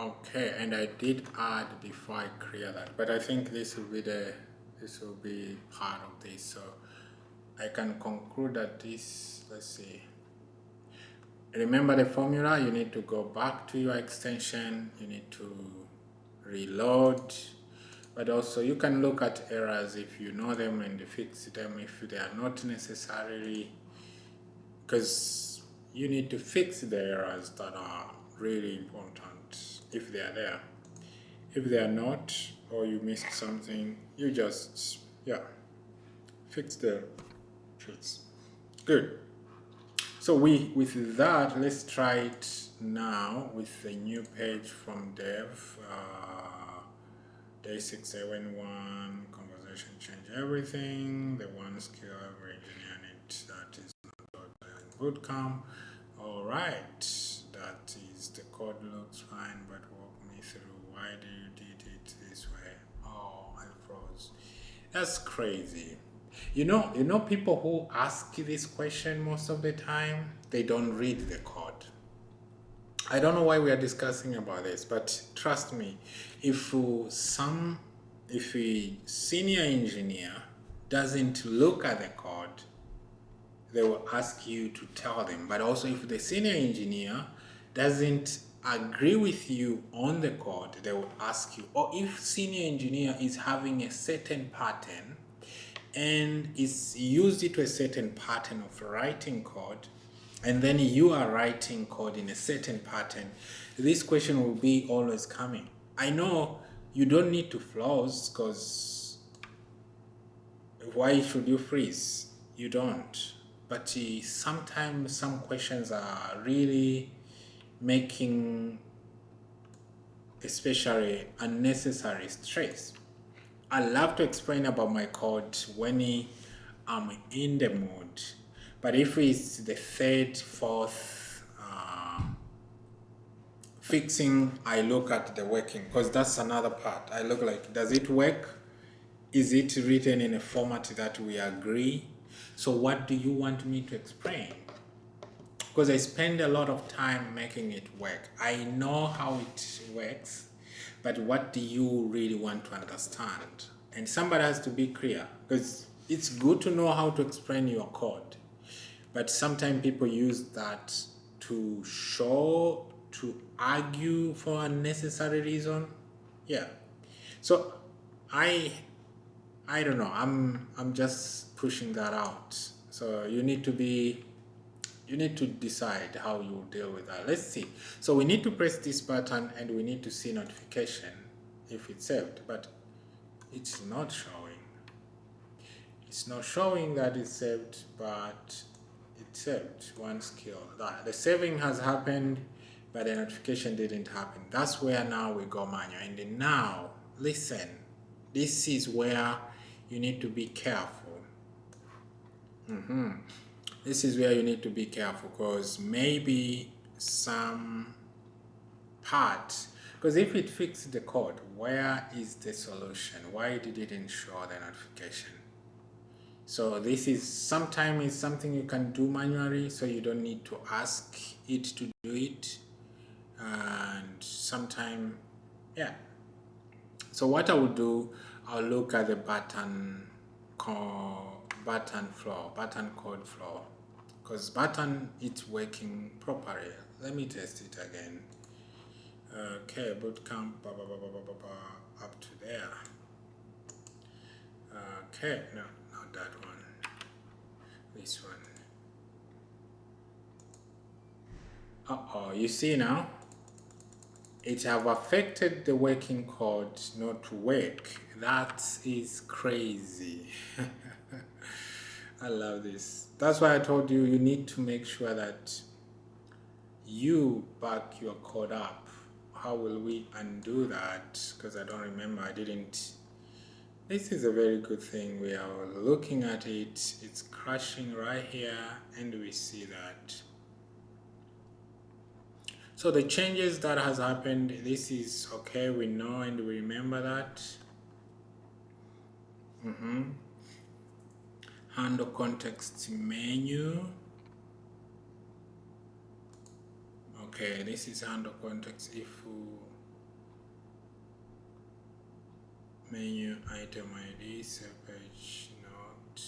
Okay, and I did add before I clear that, but I think this will be part of this. So I can conclude that this, let's see. Remember the formula, you need to go back to your extension, you need to reload, but also you can look at errors if you know them and fix them if they are not necessarily, because you need to fix the errors that are really important if they are there. If they are not, or you missed something, you just, yeah, fix the fix. Good. So with that, let's try it now with the new page from dev. Day 671, conversation change everything. The one skill every engineer needs, that is not bootcamp. All right, that is, the code looks fine, but walk me through why do you did it this way? Oh, I froze. That's crazy. You know people who ask this question most of the time, they don't read the code. I don't know why we are discussing about this, but trust me, if a senior engineer doesn't look at the code, they will ask you to tell them. But also if the senior engineer doesn't agree with you on the code, they will ask you. Or if senior engineer is having a certain pattern and is used to a certain pattern of writing code, and then you are writing code in a certain pattern, this question will be always coming. I know you don't need to flaws, because why should you freeze? You don't. But sometimes some questions are really making especially unnecessary stress. I love to explain about my code when I'm in the mood. But if it's the third, fourth fixing, I look at the working, because that's another part. I look like, does it work? Is it written in a format that we agree? So what do you want me to explain? Because I spend a lot of time making it work. I know how it works, but what do you really want to understand? And somebody has to be clear, because it's good to know how to explain your code, but sometimes people use that to show, to argue for unnecessary reason. Yeah. So I don't know. I'm just pushing that out. So you need to decide how you deal with that. Let's see. So we need to press this button and we need to see notification if it's saved, but it's not showing. It's not showing that it's saved, but it's saved. One skill. The saving has happened, but the notification didn't happen. That's where now we go manual. And now, listen, this is where you need to be careful. This is where you need to be careful, because maybe some part, because if it fixed the code, where is the solution? Why did it didn't show the notification? So this is sometimes something you can do manually, so you don't need to ask it to do it. And sometimes, yeah. So what I will do, I'll look at the button code flow, because button it's working properly. Let me test it again. Okay, bootcamp up to there. Okay, no, not that one. This one. You see now? It have affected the working code not to work. That is crazy. I love this. That's why I told you need to make sure that you back your code up. How will we undo that? Because I don't remember. I didn't. This is a very good thing. We are looking at it. It's crashing right here, and we see that. So the changes that has happened, this is okay, we know and we remember that. Handle context menu. Okay, this is handle context. If menu item ID, save page note.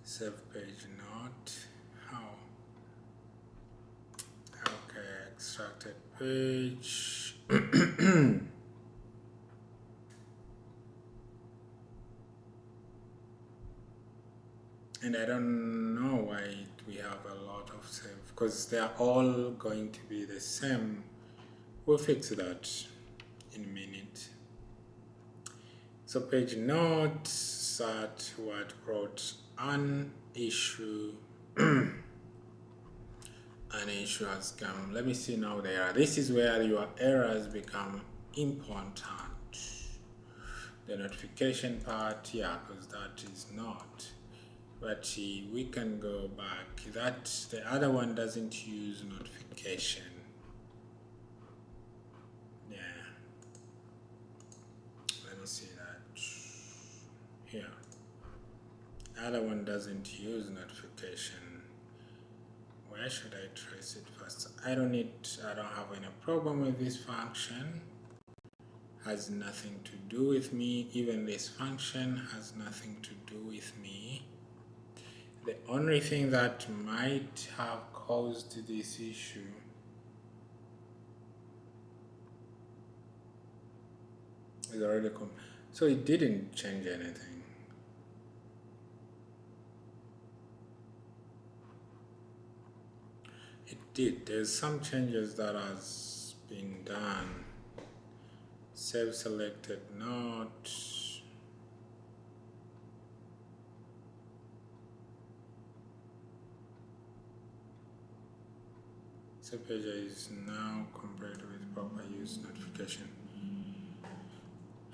Save page note. How? Okay, extracted page. And I don't know why we have a lot of save, because they are all going to be the same. We'll fix that in a minute. So page notes that what brought an issue an issue has come. Let me see now the error. This is where your errors become important. The notification part, yeah, because that is not. But we can go back. That the other one doesn't use notification. Yeah. Let me see that. Here. The other one doesn't use notification. Where should I trace it first? I don't have any problem with this function. Has nothing to do with me. Even this function has nothing to do with me. The only thing that might have caused this issue is already so it didn't change anything. It did. There's some changes that has been done. Save selected note. So page is now compared with proper use notification.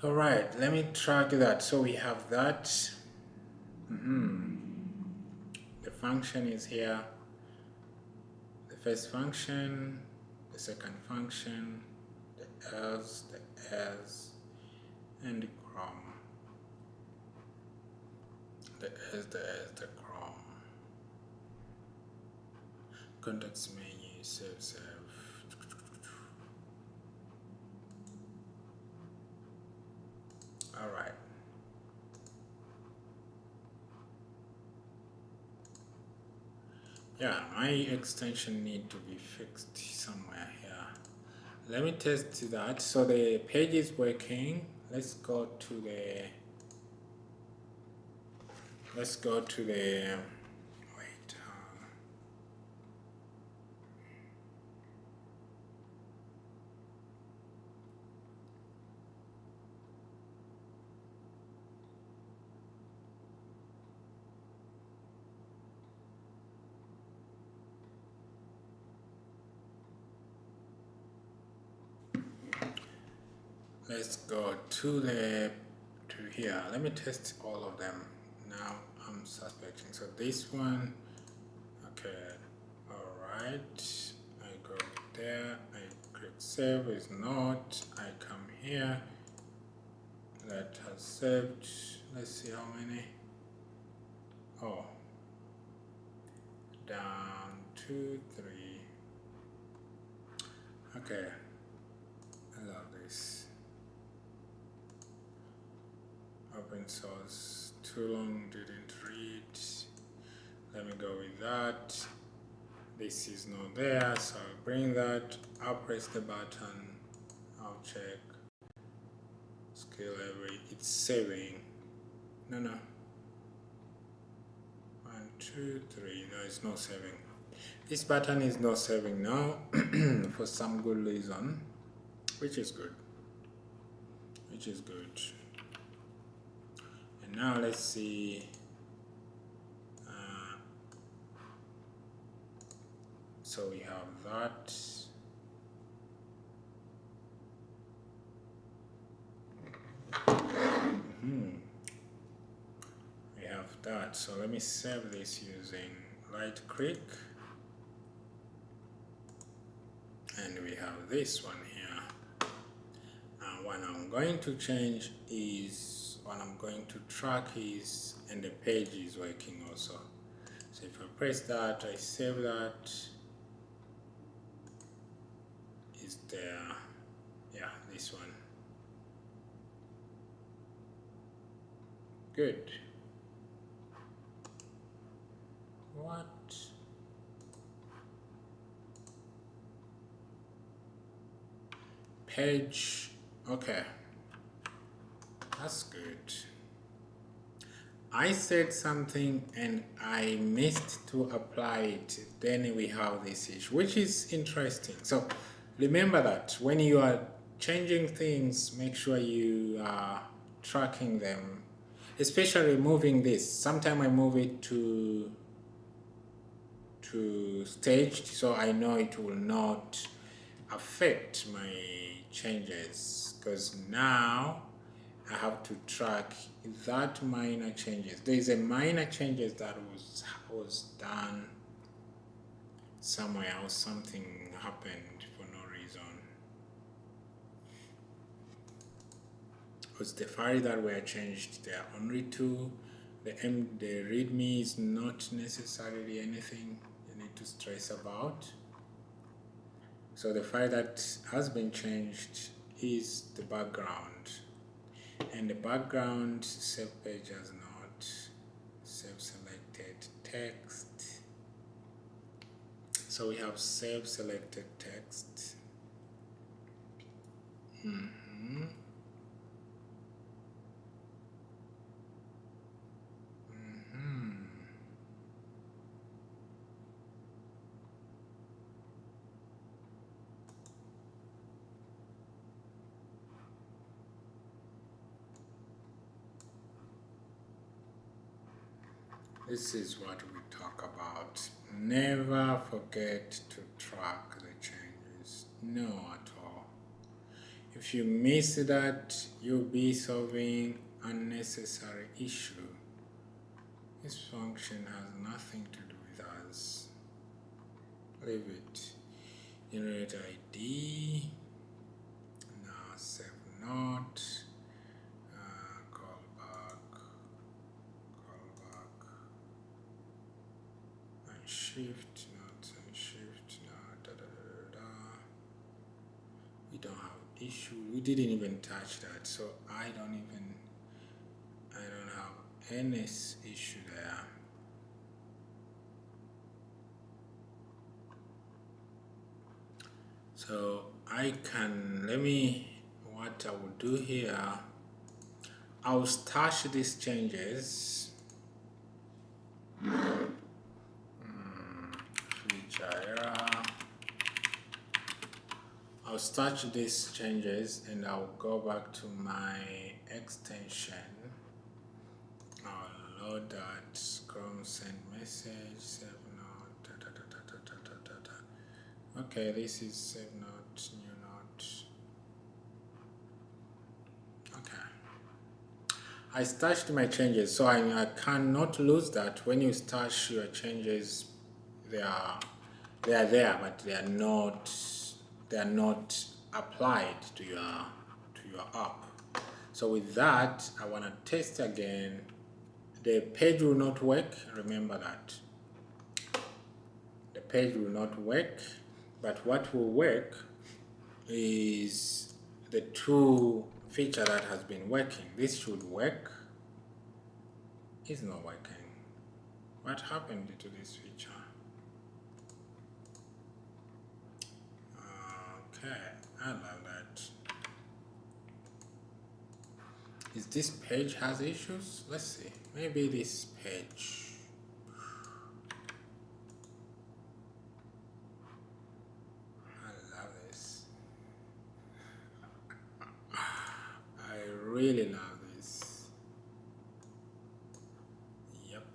All right, let me track that. So we have that. The function is here. The first function, the second function, the else, and the chrome. The chrome. Context menu, save. All right. Yeah, my extension need to be fixed somewhere here. Let me test that. So the page is working. Let's go to the wait. Let's go to here. Let me test all of them. Now I'm suspecting. So this one, okay, all right. I go there. I click save. Is not. I come here. That has saved. Let's see how many. Oh, down 2, 3. Okay, I love this. Open source, too long, didn't read. Let me go with that. This is not there, so I'll bring that. I'll press the button. I'll check. Scale every. It's saving. No. 1, 2, 3. No, it's not saving. This button is not saving now for some good reason, which is good. And now let's see. So we have that. We have that. So let me save this using right click. And we have this one here. What I'm going to change is what I'm going to track is, and the page is working also. So if I press that, I save that, is there, yeah, this one. Good. What? Page, okay, that's good. I said something and I missed to apply it, then we have this issue, which is interesting. So remember that when you are changing things, make sure you are tracking them, especially moving this. Sometimes I move it to staged, so I know it will not affect my changes, because now I have to track that minor changes. There is a minor changes that was done somewhere else. Something happened for no reason. Because the file that were changed, there are only two. The readme is not necessarily anything you need to stress about. So the file that has been changed is the background. And the background save page has not save selected text. So we have save selected text. This is what we talk about. Never forget to track the changes. No, at all. If you miss that, you'll be solving unnecessary issue. This function has nothing to do with us. Leave it. Generate ID. Now save not. Shift, not shift, no, we don't have issue. We didn't even touch that, so I don't have any issue there. So I can, what I will do here, I'll stash these changes. I'll start these changes and I'll go back to my extension. I'll load that, Chrome send message, save note, Okay, this is save note, new note. Okay. I stashed my changes, so I cannot lose that. When you stash your changes, they are there, but they are not applied to your app. So with that, I want to test again. The page will not work. Remember that the page will not work, but what will work is the two feature that has been working. This should work. It's not working. What happened to this feature? Okay, I love that. Is this page has issues? Let's see. Maybe this page. I love this. I really love this. Yep.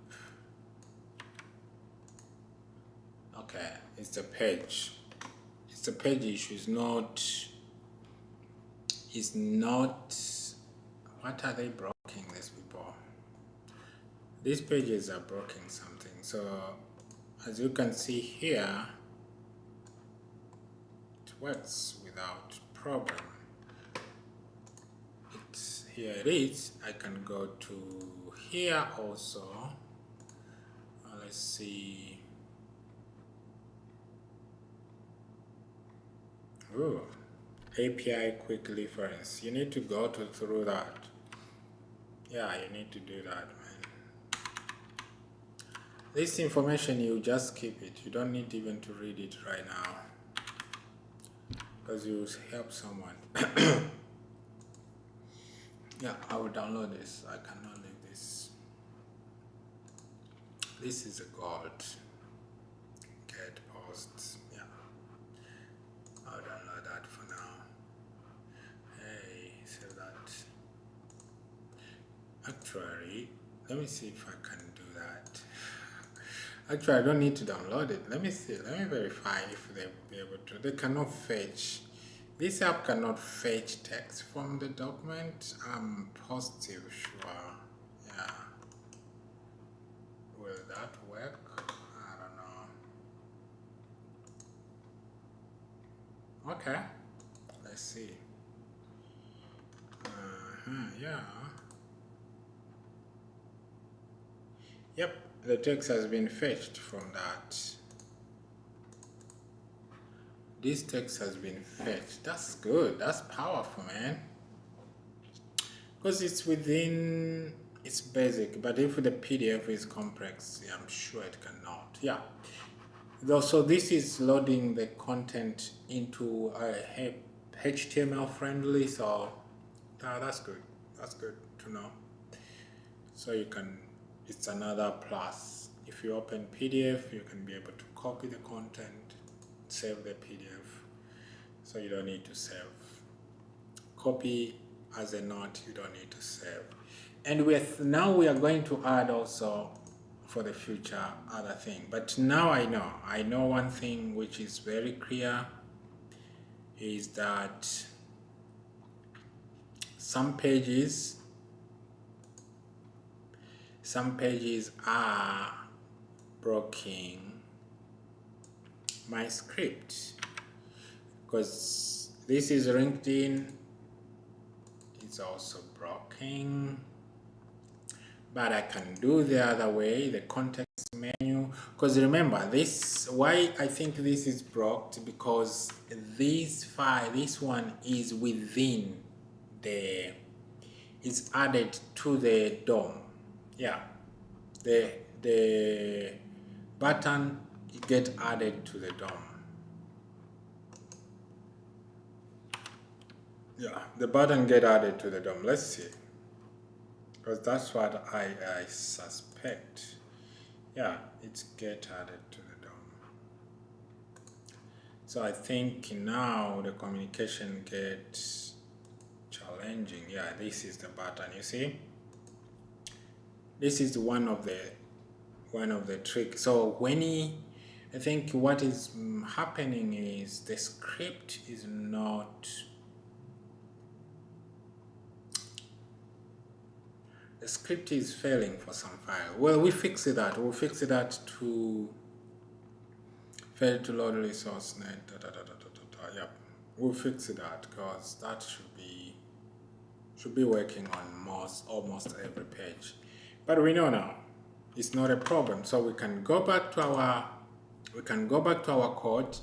Okay, it's the page. The page issue is not what are they blocking, these people? These pages are blocking something. So as you can see here, it works without problem. It's here it is. I can go to here also. Let's see. Ooh, API quick reference. You need to go through that. Yeah, you need to do that, man. This information, you just keep it. You don't need even to read it right now, because you help someone. Yeah, I will download this. I cannot leave this. This is a gold. Get posts. Yeah, I'll download that for now. Hey, save that. Actually, let me see if I can do that. Actually, I don't need to download it. Let me see. Let me verify if they will be able to. They cannot fetch. This app cannot fetch text from the document. I'm positive, sure. Yeah. Will that work? I don't know. Okay. Let's see. Yeah. Yep. The text has been fetched from that. This text has been fetched. That's good. That's powerful, man. Because it's within, it's basic. But if the PDF is complex, I'm sure it cannot. Yeah. So this is loading the content into a HTML friendly. So that's good. That's good to know. So you can, it's another plus. If you open PDF, you can be able to copy the content, save the PDF, so you don't need to save. Copy as a note, you don't need to save. And now we are going to add also for the future other thing. But now I know one thing which is very clear is that some pages are blocking my script, because this is LinkedIn, it's also blocking, but I can do the other way, the context menu, because remember this, why I think this is blocked, because this file, this one is within the, it's added to the DOM. Yeah, the button get added to the DOM. Yeah, the button get added to the DOM. Let's see, because that's what I suspect. Yeah, it's get added to the DOM. So I think now the communication gets challenging. Yeah, this is the button. You see, this is one of the tricks. So I think what is happening is the script is not, the script is failing for some file. Well, we fix that. We'll fix that to fail to load resource net. Yep, we'll fix that, because that should be working on almost every page. But we know now it's not a problem, so we can go back to our code.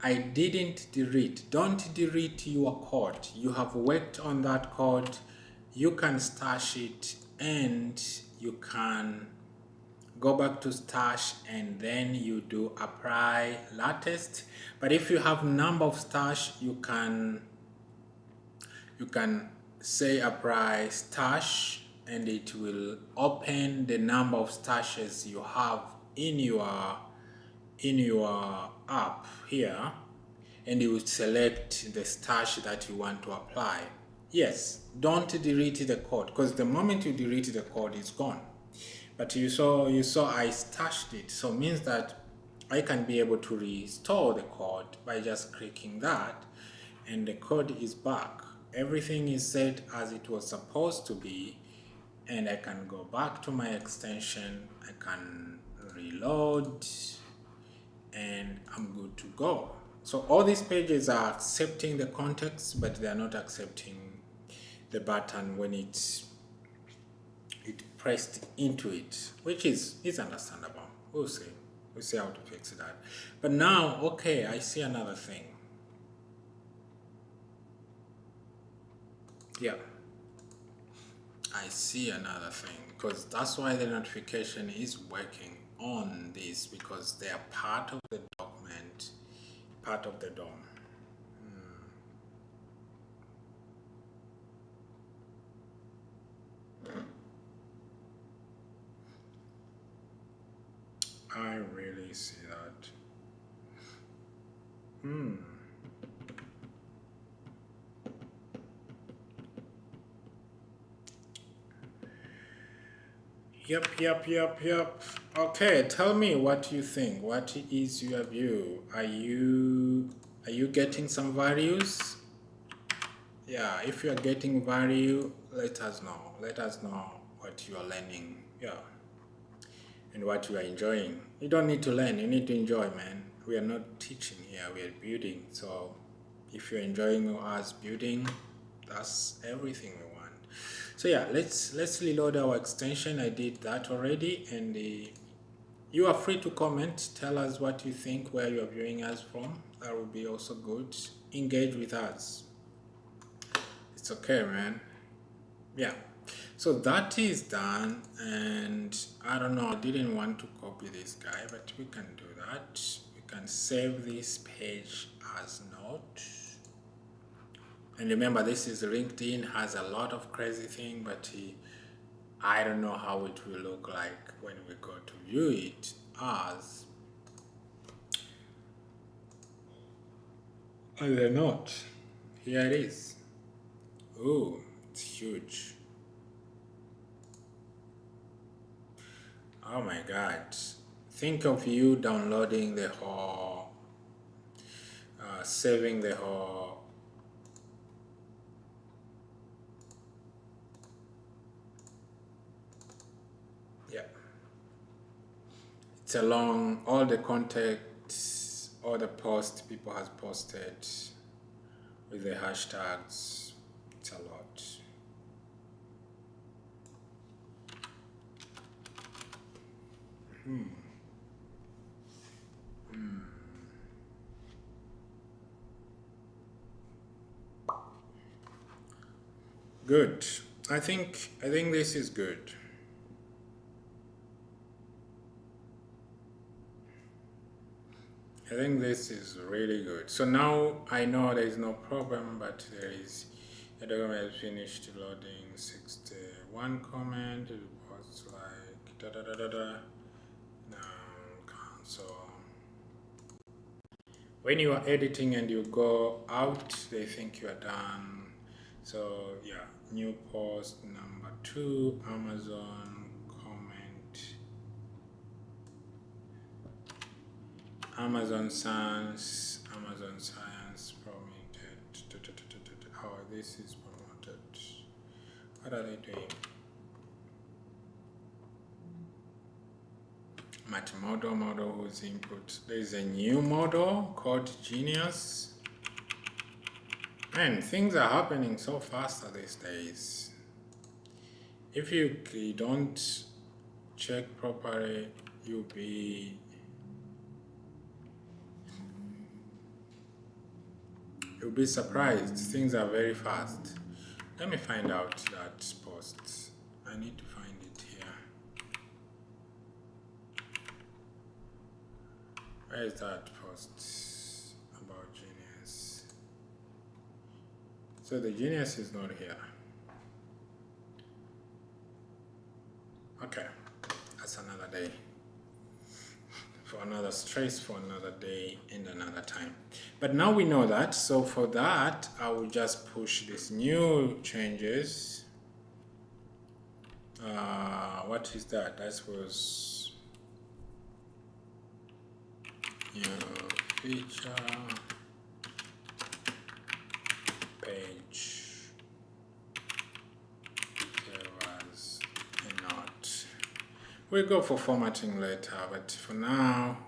I didn't delete. Don't delete your code. You have worked on that code. You can stash it, and you can go back to stash, and then you do apply latest. But if you have number of stash, you can say apply stash, and it will open the number of stashes you have in your app here, and you will select the stash that you want to apply. Yes, don't delete the code, because the moment you delete the code, it's gone. But you saw I stashed it, so it means that I can be able to restore the code by just clicking that, and the code is back. Everything is set as it was supposed to be, and I can go back to my extension, I can reload, and I'm good to go. So all these pages are accepting the context, but they are not accepting the button when it pressed into it, which is understandable. We'll see how to fix that. But now, okay, I see another thing. Yeah, I see another thing, because that's why the notification is working on this, because they are part of the document, part of the DOM. I really see that. Yep. Okay, tell me what you think. What is your view? Are you getting some values? Yeah, if you are getting value, let us know. Let us know what you are learning. Yeah. And what you are enjoying. You don't need to learn, you need to enjoy, man. We are not teaching here, we are building. So if you're enjoying us building, that's everything we want. So yeah, let's reload our extension. I did that already, and you are free to comment. Tell us what you think, where you are viewing us from. That would be also good. Engage with us. It's okay, man. Yeah. So that is done, and I don't know, I didn't want to copy this guy, but we can do that. We can save this page as note. And remember, this is LinkedIn, has a lot of crazy thing, but I don't know how it will look like when we go to view it as a note. Here it is. Oh, it's huge. Oh my God. Think of you downloading the whole, saving the whole. Yeah. It's along all the context, all the posts people has posted with the hashtags. It's a lot. Good. I think this is good. I think this is really good. So now I know there is no problem, but there is the document is finished loading 61 comment. It was like da da da da da. Now console. When you are editing and you go out, they think you are done. So yeah, new post number 2, Amazon comment, Amazon Science promoted. How this is promoted? What are they doing? Model whose input. There is a new model called Genius. Man, things are happening so faster these days. If you don't check properly, you'll be surprised. Things are very fast. Let me find out that post. I need to find it here. Where is that post about Genius? So the Genius is not here. Okay, that's another day. For another stress, for another day and another time. But now we know that, so for that I will just push these new changes. What is that? That was new feature page. There was a note. We'll go for formatting later, but for now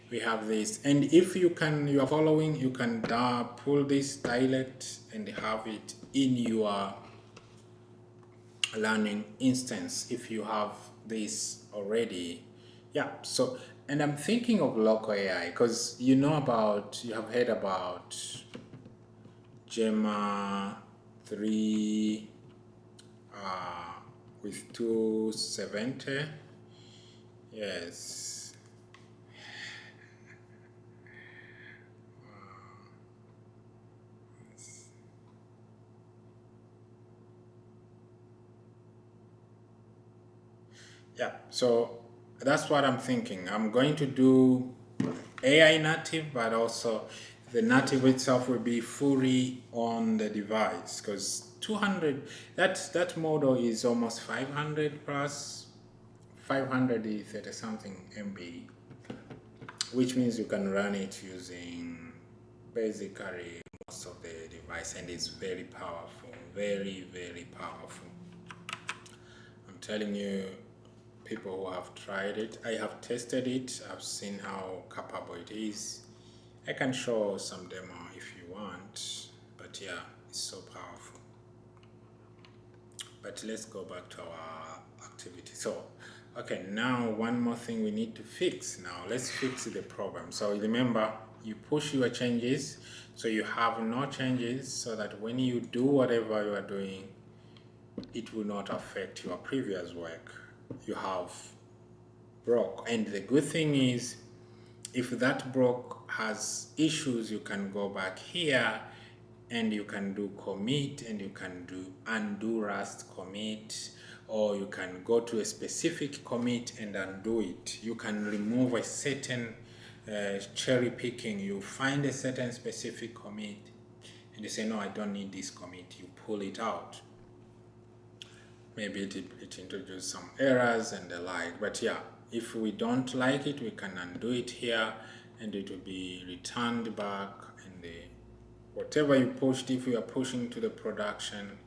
we have this. And if you are following, you can pull this dialect and have it in your learning instance if you have this already. Yeah, so and I'm thinking of local AI because you have heard about Gemma 3 uh, with 270. Yes. Yeah, so that's what I'm thinking. I'm going to do AI native, but also the native itself will be fully on the device because 200, that model is almost 500 plus 530 something MB, which means you can run it using basically most of the device, and it's very powerful, very, very powerful. I'm telling you, people who have tried it, I have tested it, I've seen how capable it is. I can show some demo if you want, but yeah, it's so powerful. But let's go back to our activity. So okay, now one more thing we need to fix. Now let's fix the problem. So remember, you push your changes so you have no changes, so that when you do whatever you are doing, it will not affect your previous work you have broke. And the good thing is, if that broke has issues, you can go back here and you can do commit, and you can do undo rust commit, or you can go to a specific commit and undo it. You can remove a certain cherry picking. You find a certain specific commit and you say, no, I don't need this commit. You pull it out. Maybe it introduced some errors and the like, but yeah, if we don't like it, we can undo it here and it will be returned back, and the whatever you pushed, if you are pushing to the production,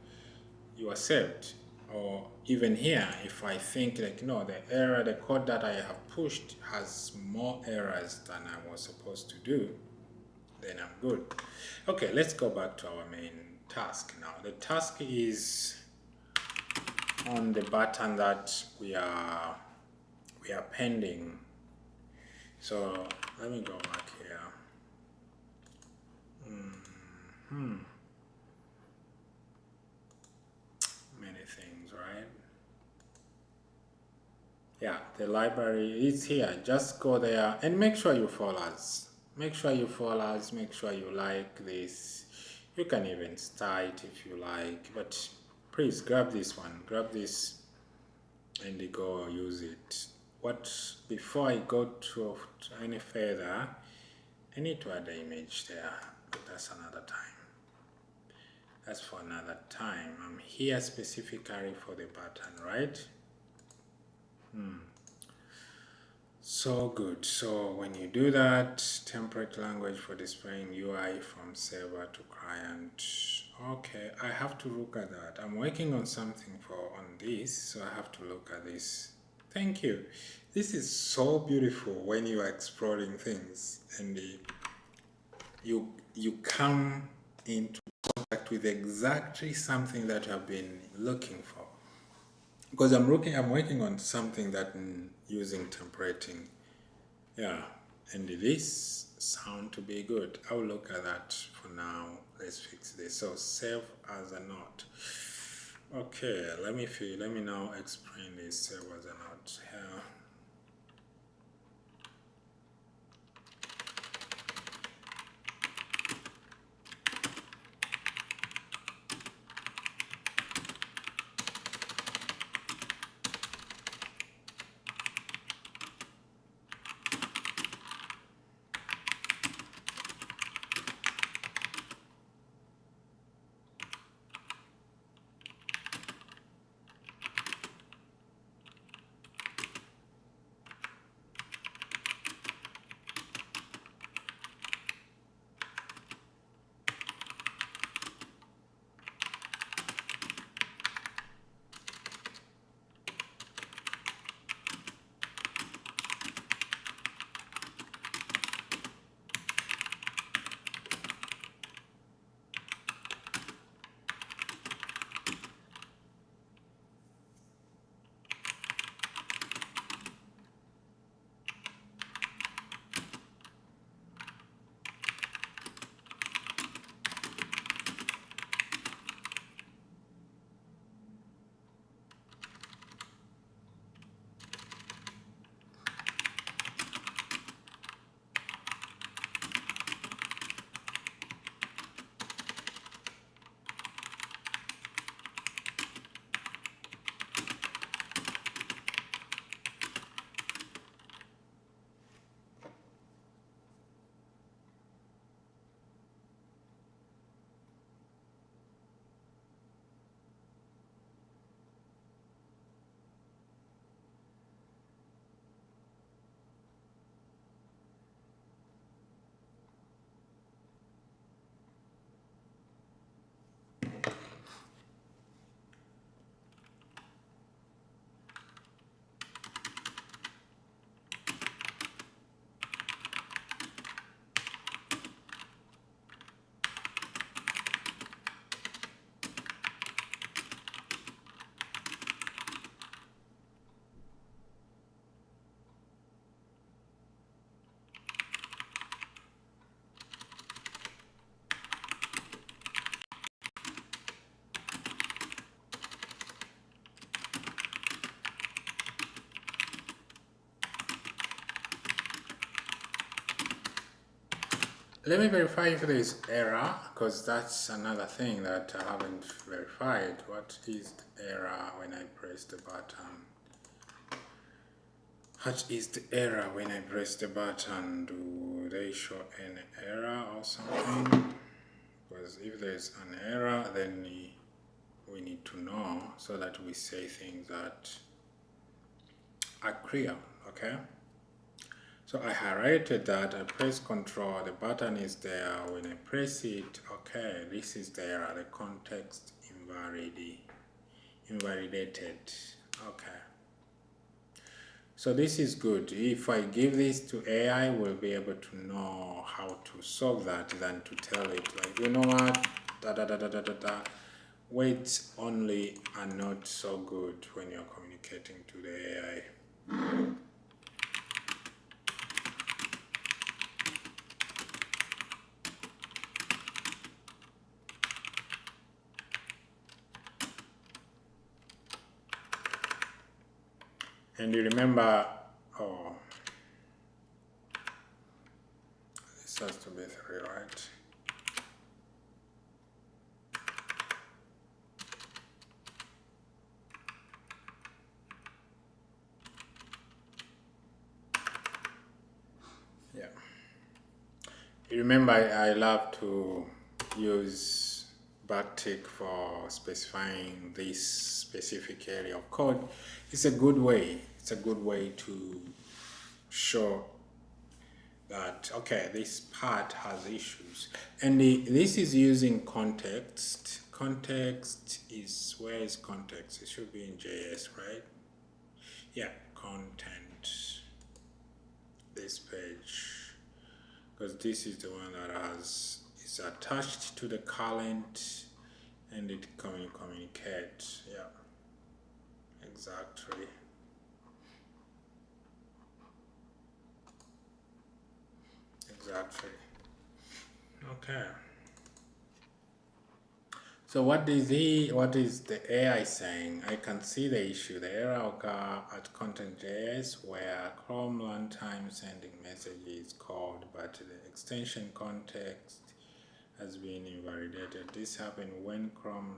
you are saved. Or even here, if I think like, no, the code that I have pushed has more errors than I was supposed to do, then I'm good. Okay, let's go back to our main task now. The task is on the button that we are pending. So let me go back here. Many things, right? Yeah, the library is here. Just go there and make sure you follow us. Make sure you follow us. Make sure you like this. You can even start it if you like, but please grab this one. Grab this and go use it. Before I go to any further, I need to add the image there, but that's another time. That's for another time. I'm here specifically for the button, right? So good. So when you do that, template language for displaying UI from server to client. Okay, I have to look at that. I'm working on something on this, so I have to look at this. Thank you. This is so beautiful when you are exploring things and you come into contact with exactly something that you have been looking for. Because I'm working on something that using templating. Yeah, and this sound to be good. I'll look at that for now. Let's fix this. So save as a note. Okay, let me now explain this save as a note here. Let me verify if there is error, because that's another thing that I haven't verified. What is the error when I press the button? What is the error when I press the button? Do they show an error or something? Because if there's an error, then we need to know so that we say things that are clear, okay? So I highlighted that, I press control, the button is there. When I press it, okay, this is the error, the context invalidated, okay. So this is good. If I give this to AI, we'll be able to know how to solve that than to tell it, like, you know what, weights only are not so good when you're communicating to the AI. And you remember, oh, this has to be 3, right? Yeah. You remember I love to use backtick for specifying this specific area of code. It's a good way. It's a good way to show that, okay, this part has issues. And this is using context. Context is, where is context? It should be in JS, right? Yeah, content, this page, because this is the one that is attached to the current and it communicates. Yeah, exactly. Exactly. Okay. So what is the AI saying? I can see the issue. The error occur at content.js where Chrome runtime sending messages called, but the extension context has been invalidated. This happened when Chrome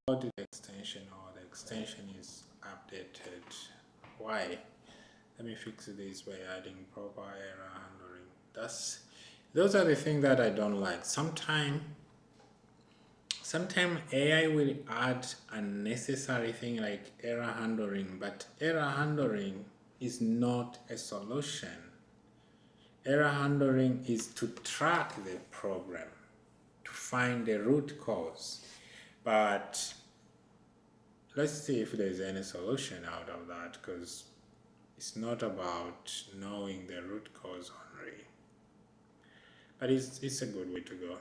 reloaded the extension or the extension is updated. Why? Let me fix this by adding proper error handling. Those are the things that I don't like. Sometimes AI will add unnecessary thing like error handling, but error handling is not a solution. Error handling is to track the problem, to find the root cause. But let's see if there's any solution out of that, because it's not about knowing the root cause only. But it's a good way to go.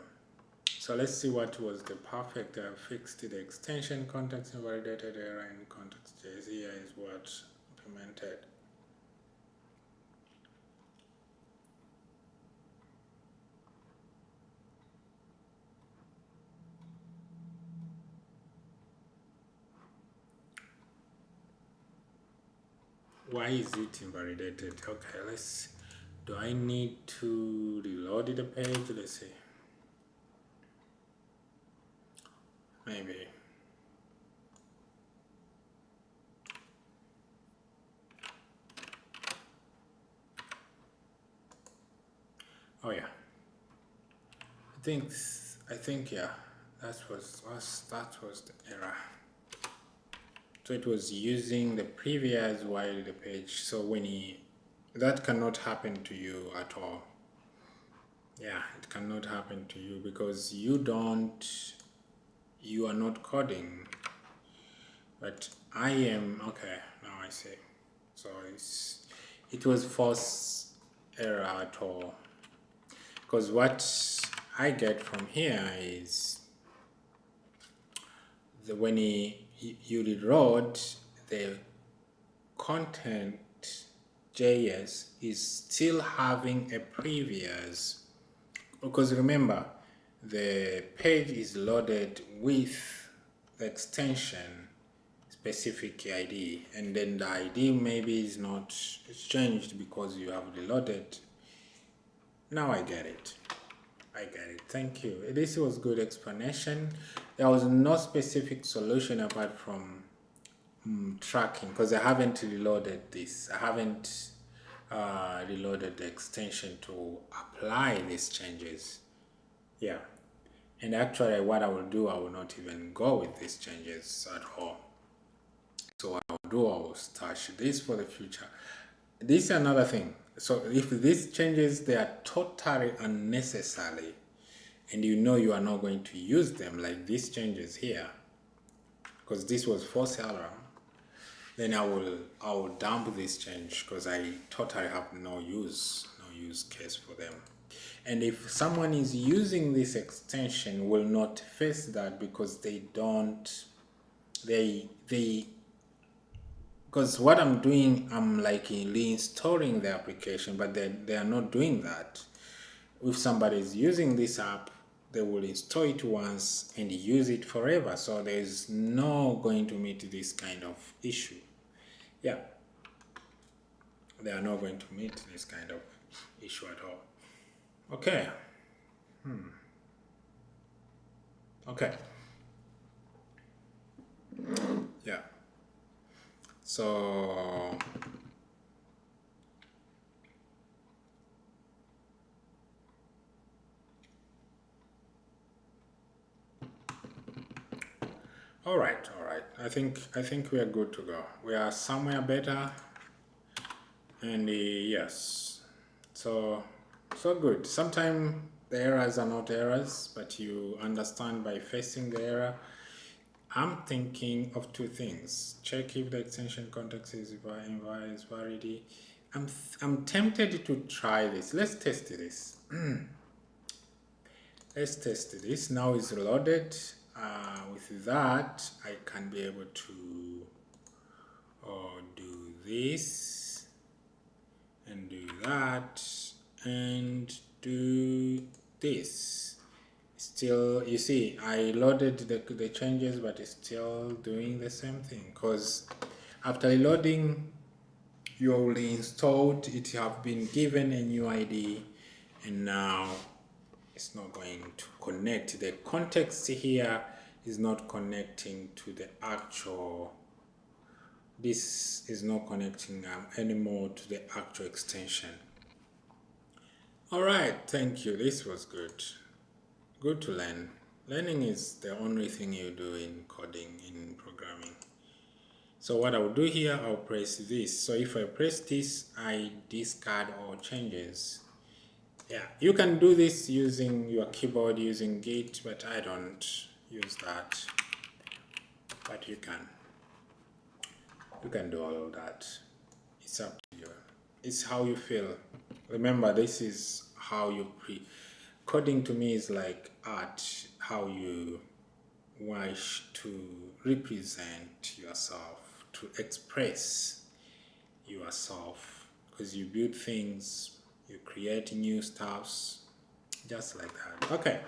So let's see what was the perfect fixed the extension context invalidated error in context.js. Here is what implemented. Why is it invalidated? Okay, do I need to reload the page? Let's see. Maybe. Oh yeah. I think yeah. That was the error. So it was using the previous while the page. So that cannot happen to you at all. Yeah, it cannot happen to you because you don't you are not coding, but I am. Okay, now I see. So it was false error at all, because what I get from here is when you reload the content JS is still having a previous, because remember the page is loaded with the extension specific ID, and then the ID maybe is not changed because you have reloaded. Now I get it. Thank you. This was good explanation. There was no specific solution apart from tracking, because I haven't reloaded this. I haven't reloaded the extension to apply these changes. Yeah. And actually what I will do, I will not even go with these changes at all. So what I'll do, I will stash this for the future. This is another thing. So if these changes, they are totally unnecessary, and you know you are not going to use them, like these changes here, because this was false alarm, then I will dump this change, because I totally have no use case for them. And if someone is using this extension, will not face that, because they because what I'm doing, I'm like reinstalling the application, but they are not doing that. If somebody is using this app, they will install it once and use it forever. So there is no going to meet this kind of issue. Yeah, they are not going to meet this kind of issue at all. Okay. Okay. Yeah. So all right. I think we are good to go. We are somewhere better, and yes, so good. Sometimes the errors are not errors, but you understand by facing the error. I'm thinking of two things. Check if the extension context is validity. I'm tempted to try this. Let's test this. Let's test this. Now it's loaded. With that, I can be able to do this and do that and do this. Still, you see, I loaded the changes, but it's still doing the same thing, because after loading, you already installed it, have been given a new ID, and now it's not going to connect. The context here is not connecting to the actual, this is not connecting anymore to the actual extension. All right, thank you. This was good. Good to learn. Learning is the only thing you do in coding, in programming. So what I will do here, I'll press this. So if I press this, I discard all changes. Yeah, you can do this using your keyboard, using Git, but I don't use that. But you can do all of that. It's up to you. It's how you feel. Remember, this is how you coding to me is like art, how you wish to represent yourself, to express yourself, because you build things, you create new stuffs, just like that. Okay,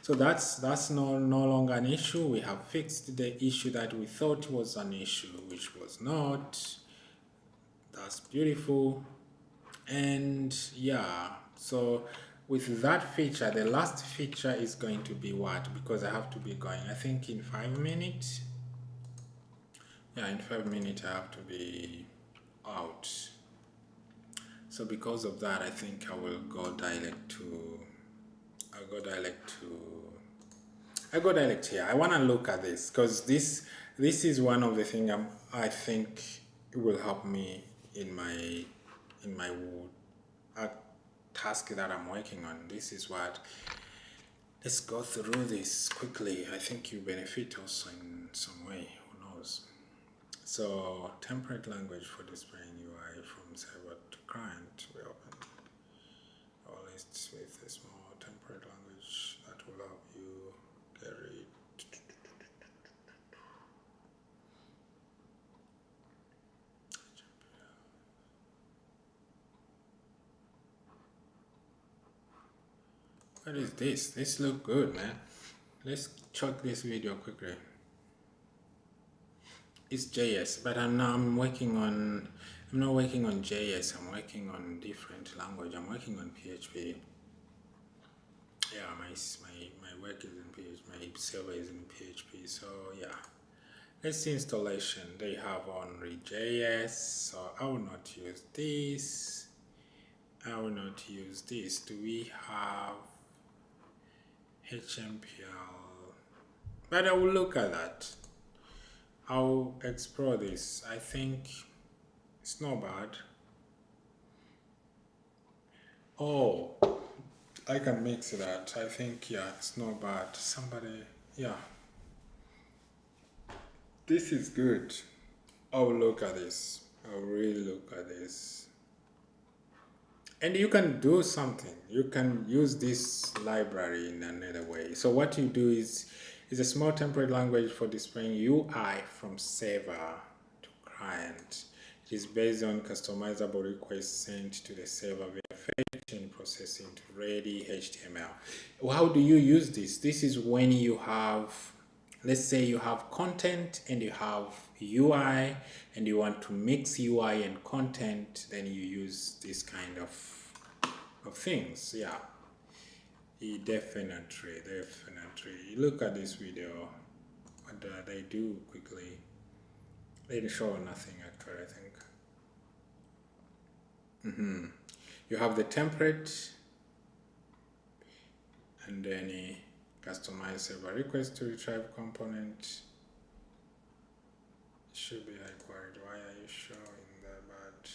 so that's no longer an issue. We have fixed the issue that we thought was an issue, which was not. That's beautiful. And yeah, so with that feature, the last feature is going to be what? Because I have to be going, I think in 5 minutes. Yeah, in 5 minutes I have to be out. So because of that, I think I will go direct here. I want to look at this, because this is one of the things I think it will help me in my task that I'm working on. This is what Let's go through this quickly. I think you benefit also in some way. Who knows? So, template language for displaying UI from server to client. We open our list with a small template language that will help you get it. What is this? This look good, man. Let's check this video quickly. It's JS, but I'm not working on JS. I'm working on different language. I'm working on PHP. Yeah, my work is in PHP. My server is in PHP. So yeah, let's see installation. They have only JS, so I will not use this. I will not use this. Do we have HMPL? But I will look at that. I'll explore this. I think it's not bad. Oh, I can mix that. I think, yeah, it's not bad. Somebody, yeah. This is good. I'll look at this. I'll really look at this. And you can do something. You can use this library in another way. So what you do is a small template language for displaying UI from server to client. It is based on customizable requests sent to the server via fetch and processing to ready HTML. How do you use this? This is when you have, let's say you have content and you have UI and you want to mix UI and content, then you use this kind of things. Yeah, definitely. Look at this video. What they do quickly. They show nothing actually, I think. You have the template and then a customize server request to retrieve component. It should be high quality. Why are you showing that bad?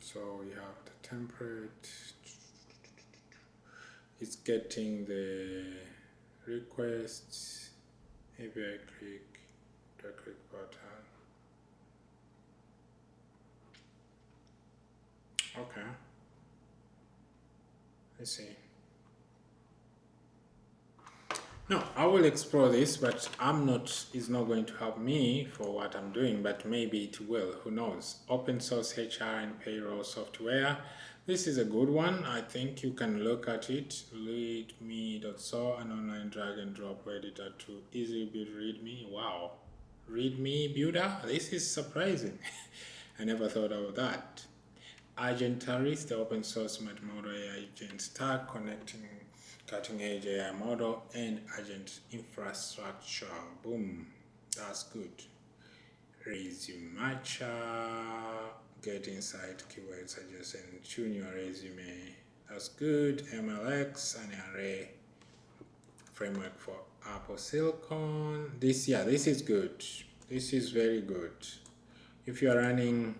So we have the template. It's getting the requests. Maybe I click the click button. Okay. Let's see. No, I will explore this, but it's not going to help me for what I'm doing, but maybe it will, who knows. Open source HR and payroll software. This is a good one. I think you can look at it. Readme.so, an online drag and drop editor to easily build Readme. Wow. Readme builder? This is surprising. I never thought of that. Agentaris, the open source multimodal AI agent stack connecting cutting-edge AI model and agent infrastructure. Boom, that's good. Resume matcher, get insight keyword suggestion, tune your resume. That's good. MLX, an array framework for Apple Silicon. This is good. This is very good. If you are running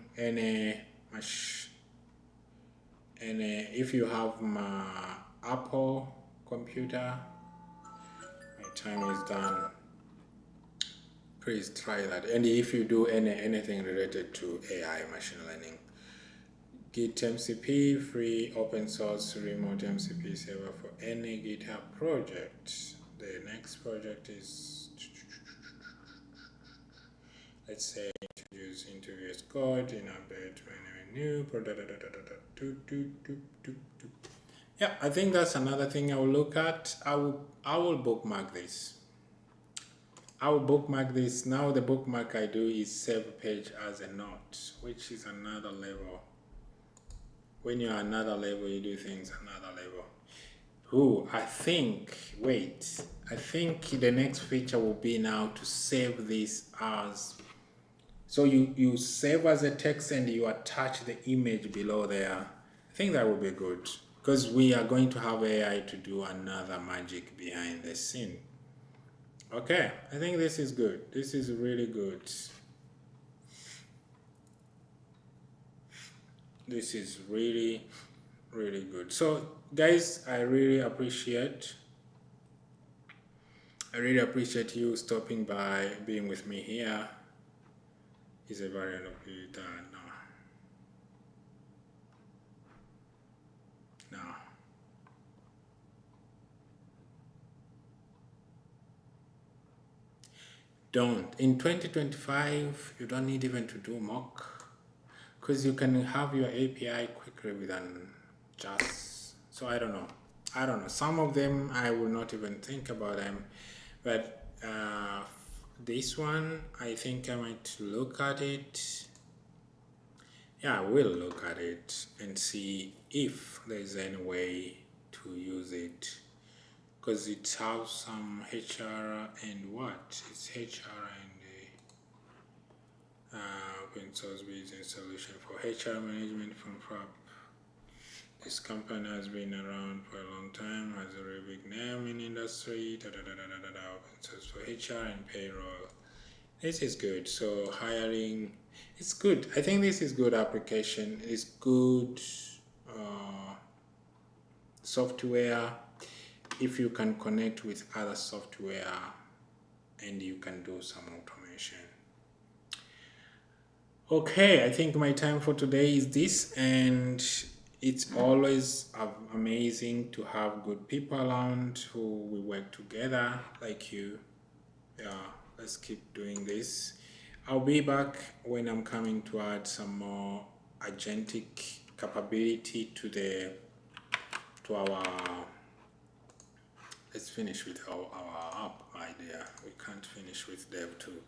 if you have my Apple computer, my time is done. Please try that. And if you do anything related to AI, machine learning, Git MCP, free open source remote MCP server for any GitHub project. The next project is, let's say, introduce into VS Code in embed menu. Yeah, I think that's another thing I will look at. I will bookmark this. I will bookmark this. Now the bookmark I do is save page as a note, which is another level. When you're another level, you do things another level. I think the next feature will be now to save this as So you save as a text and you attach the image below there. I think that would be good because we are going to have AI to do another magic behind the scene. Okay, I think this is good. This is really good. This is really, really good. So guys, I really appreciate you stopping by, being with me here. Is a variant of it. No. Don't. In 2025, you don't need even to do mock because you can have your API quickly within just. So I don't know. Some of them I will not even think about them, but this one I think I might look at it. Yeah, I will look at it and see if there's any way to use it. Because it has some HR and what? It's HR and open source business solution for HR management from FRAP. This company has been around for a long time, has a really big name in industry, open source for HR and payroll. This is good. So hiring, it's good. I think this is good application. It's good software. If you can connect with other software and you can do some automation. Okay, I think my time for today is this, and it's always amazing to have good people around who we work together like you. Yeah, let's keep doing this. I'll be back when I'm coming to add some more agentic capability to our. Let's finish with our app idea. We can't finish with dev too.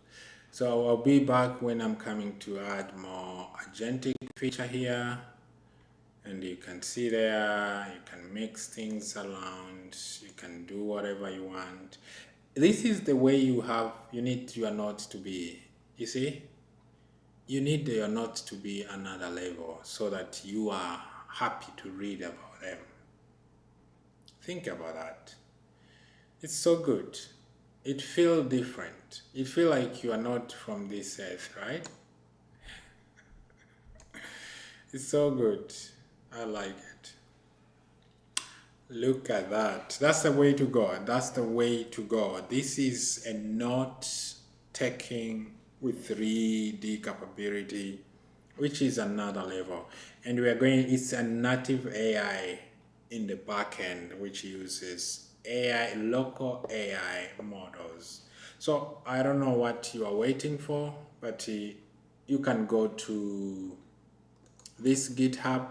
So I'll be back when I'm coming to add more agentic feature here. And you can see there, you can mix things around, you can do whatever you want. This is the way you need your notes to be, you see? You need your notes to be another level so that you are happy to read about them. Think about that. It's so good. It feels different. You feel like you are not from this earth, right? It's so good. I like it. Look at that. That's the way to go. That's the way to go. This is a note taking with 3D capability, which is another level. And it's a native AI in the backend, which uses local AI models. So I don't know what you are waiting for, but you can go to this GitHub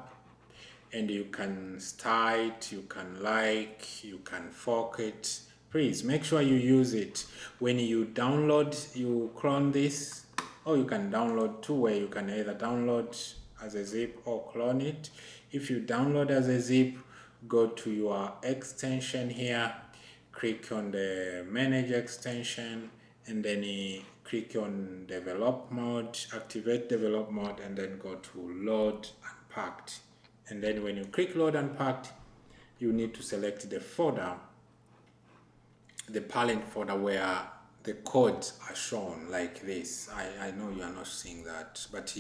and you can start it, you can fork it. Please make sure you use it. When you download, you clone this, or you can download two ways. You can either download as a zip or clone it. If you download as a zip, go to your extension here, click on the manage extension, and then click on develop mode, activate develop mode, and then go to load unpacked. And then when you click load unpacked, you need to select the folder, the parent folder where the codes are shown like this. I know you are not seeing that, but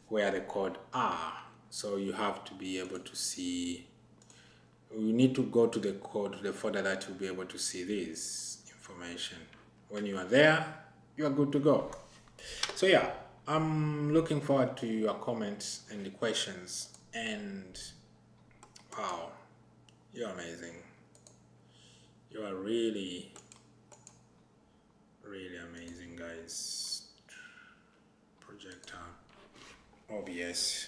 where the code are. So you have to be able to see. You need to go to the code, the folder that you'll be able to see this information. When you are there, you are good to go. So yeah, I'm looking forward to your comments and the questions. And wow, you're amazing. You are really, really amazing, guys. Projector, OBS.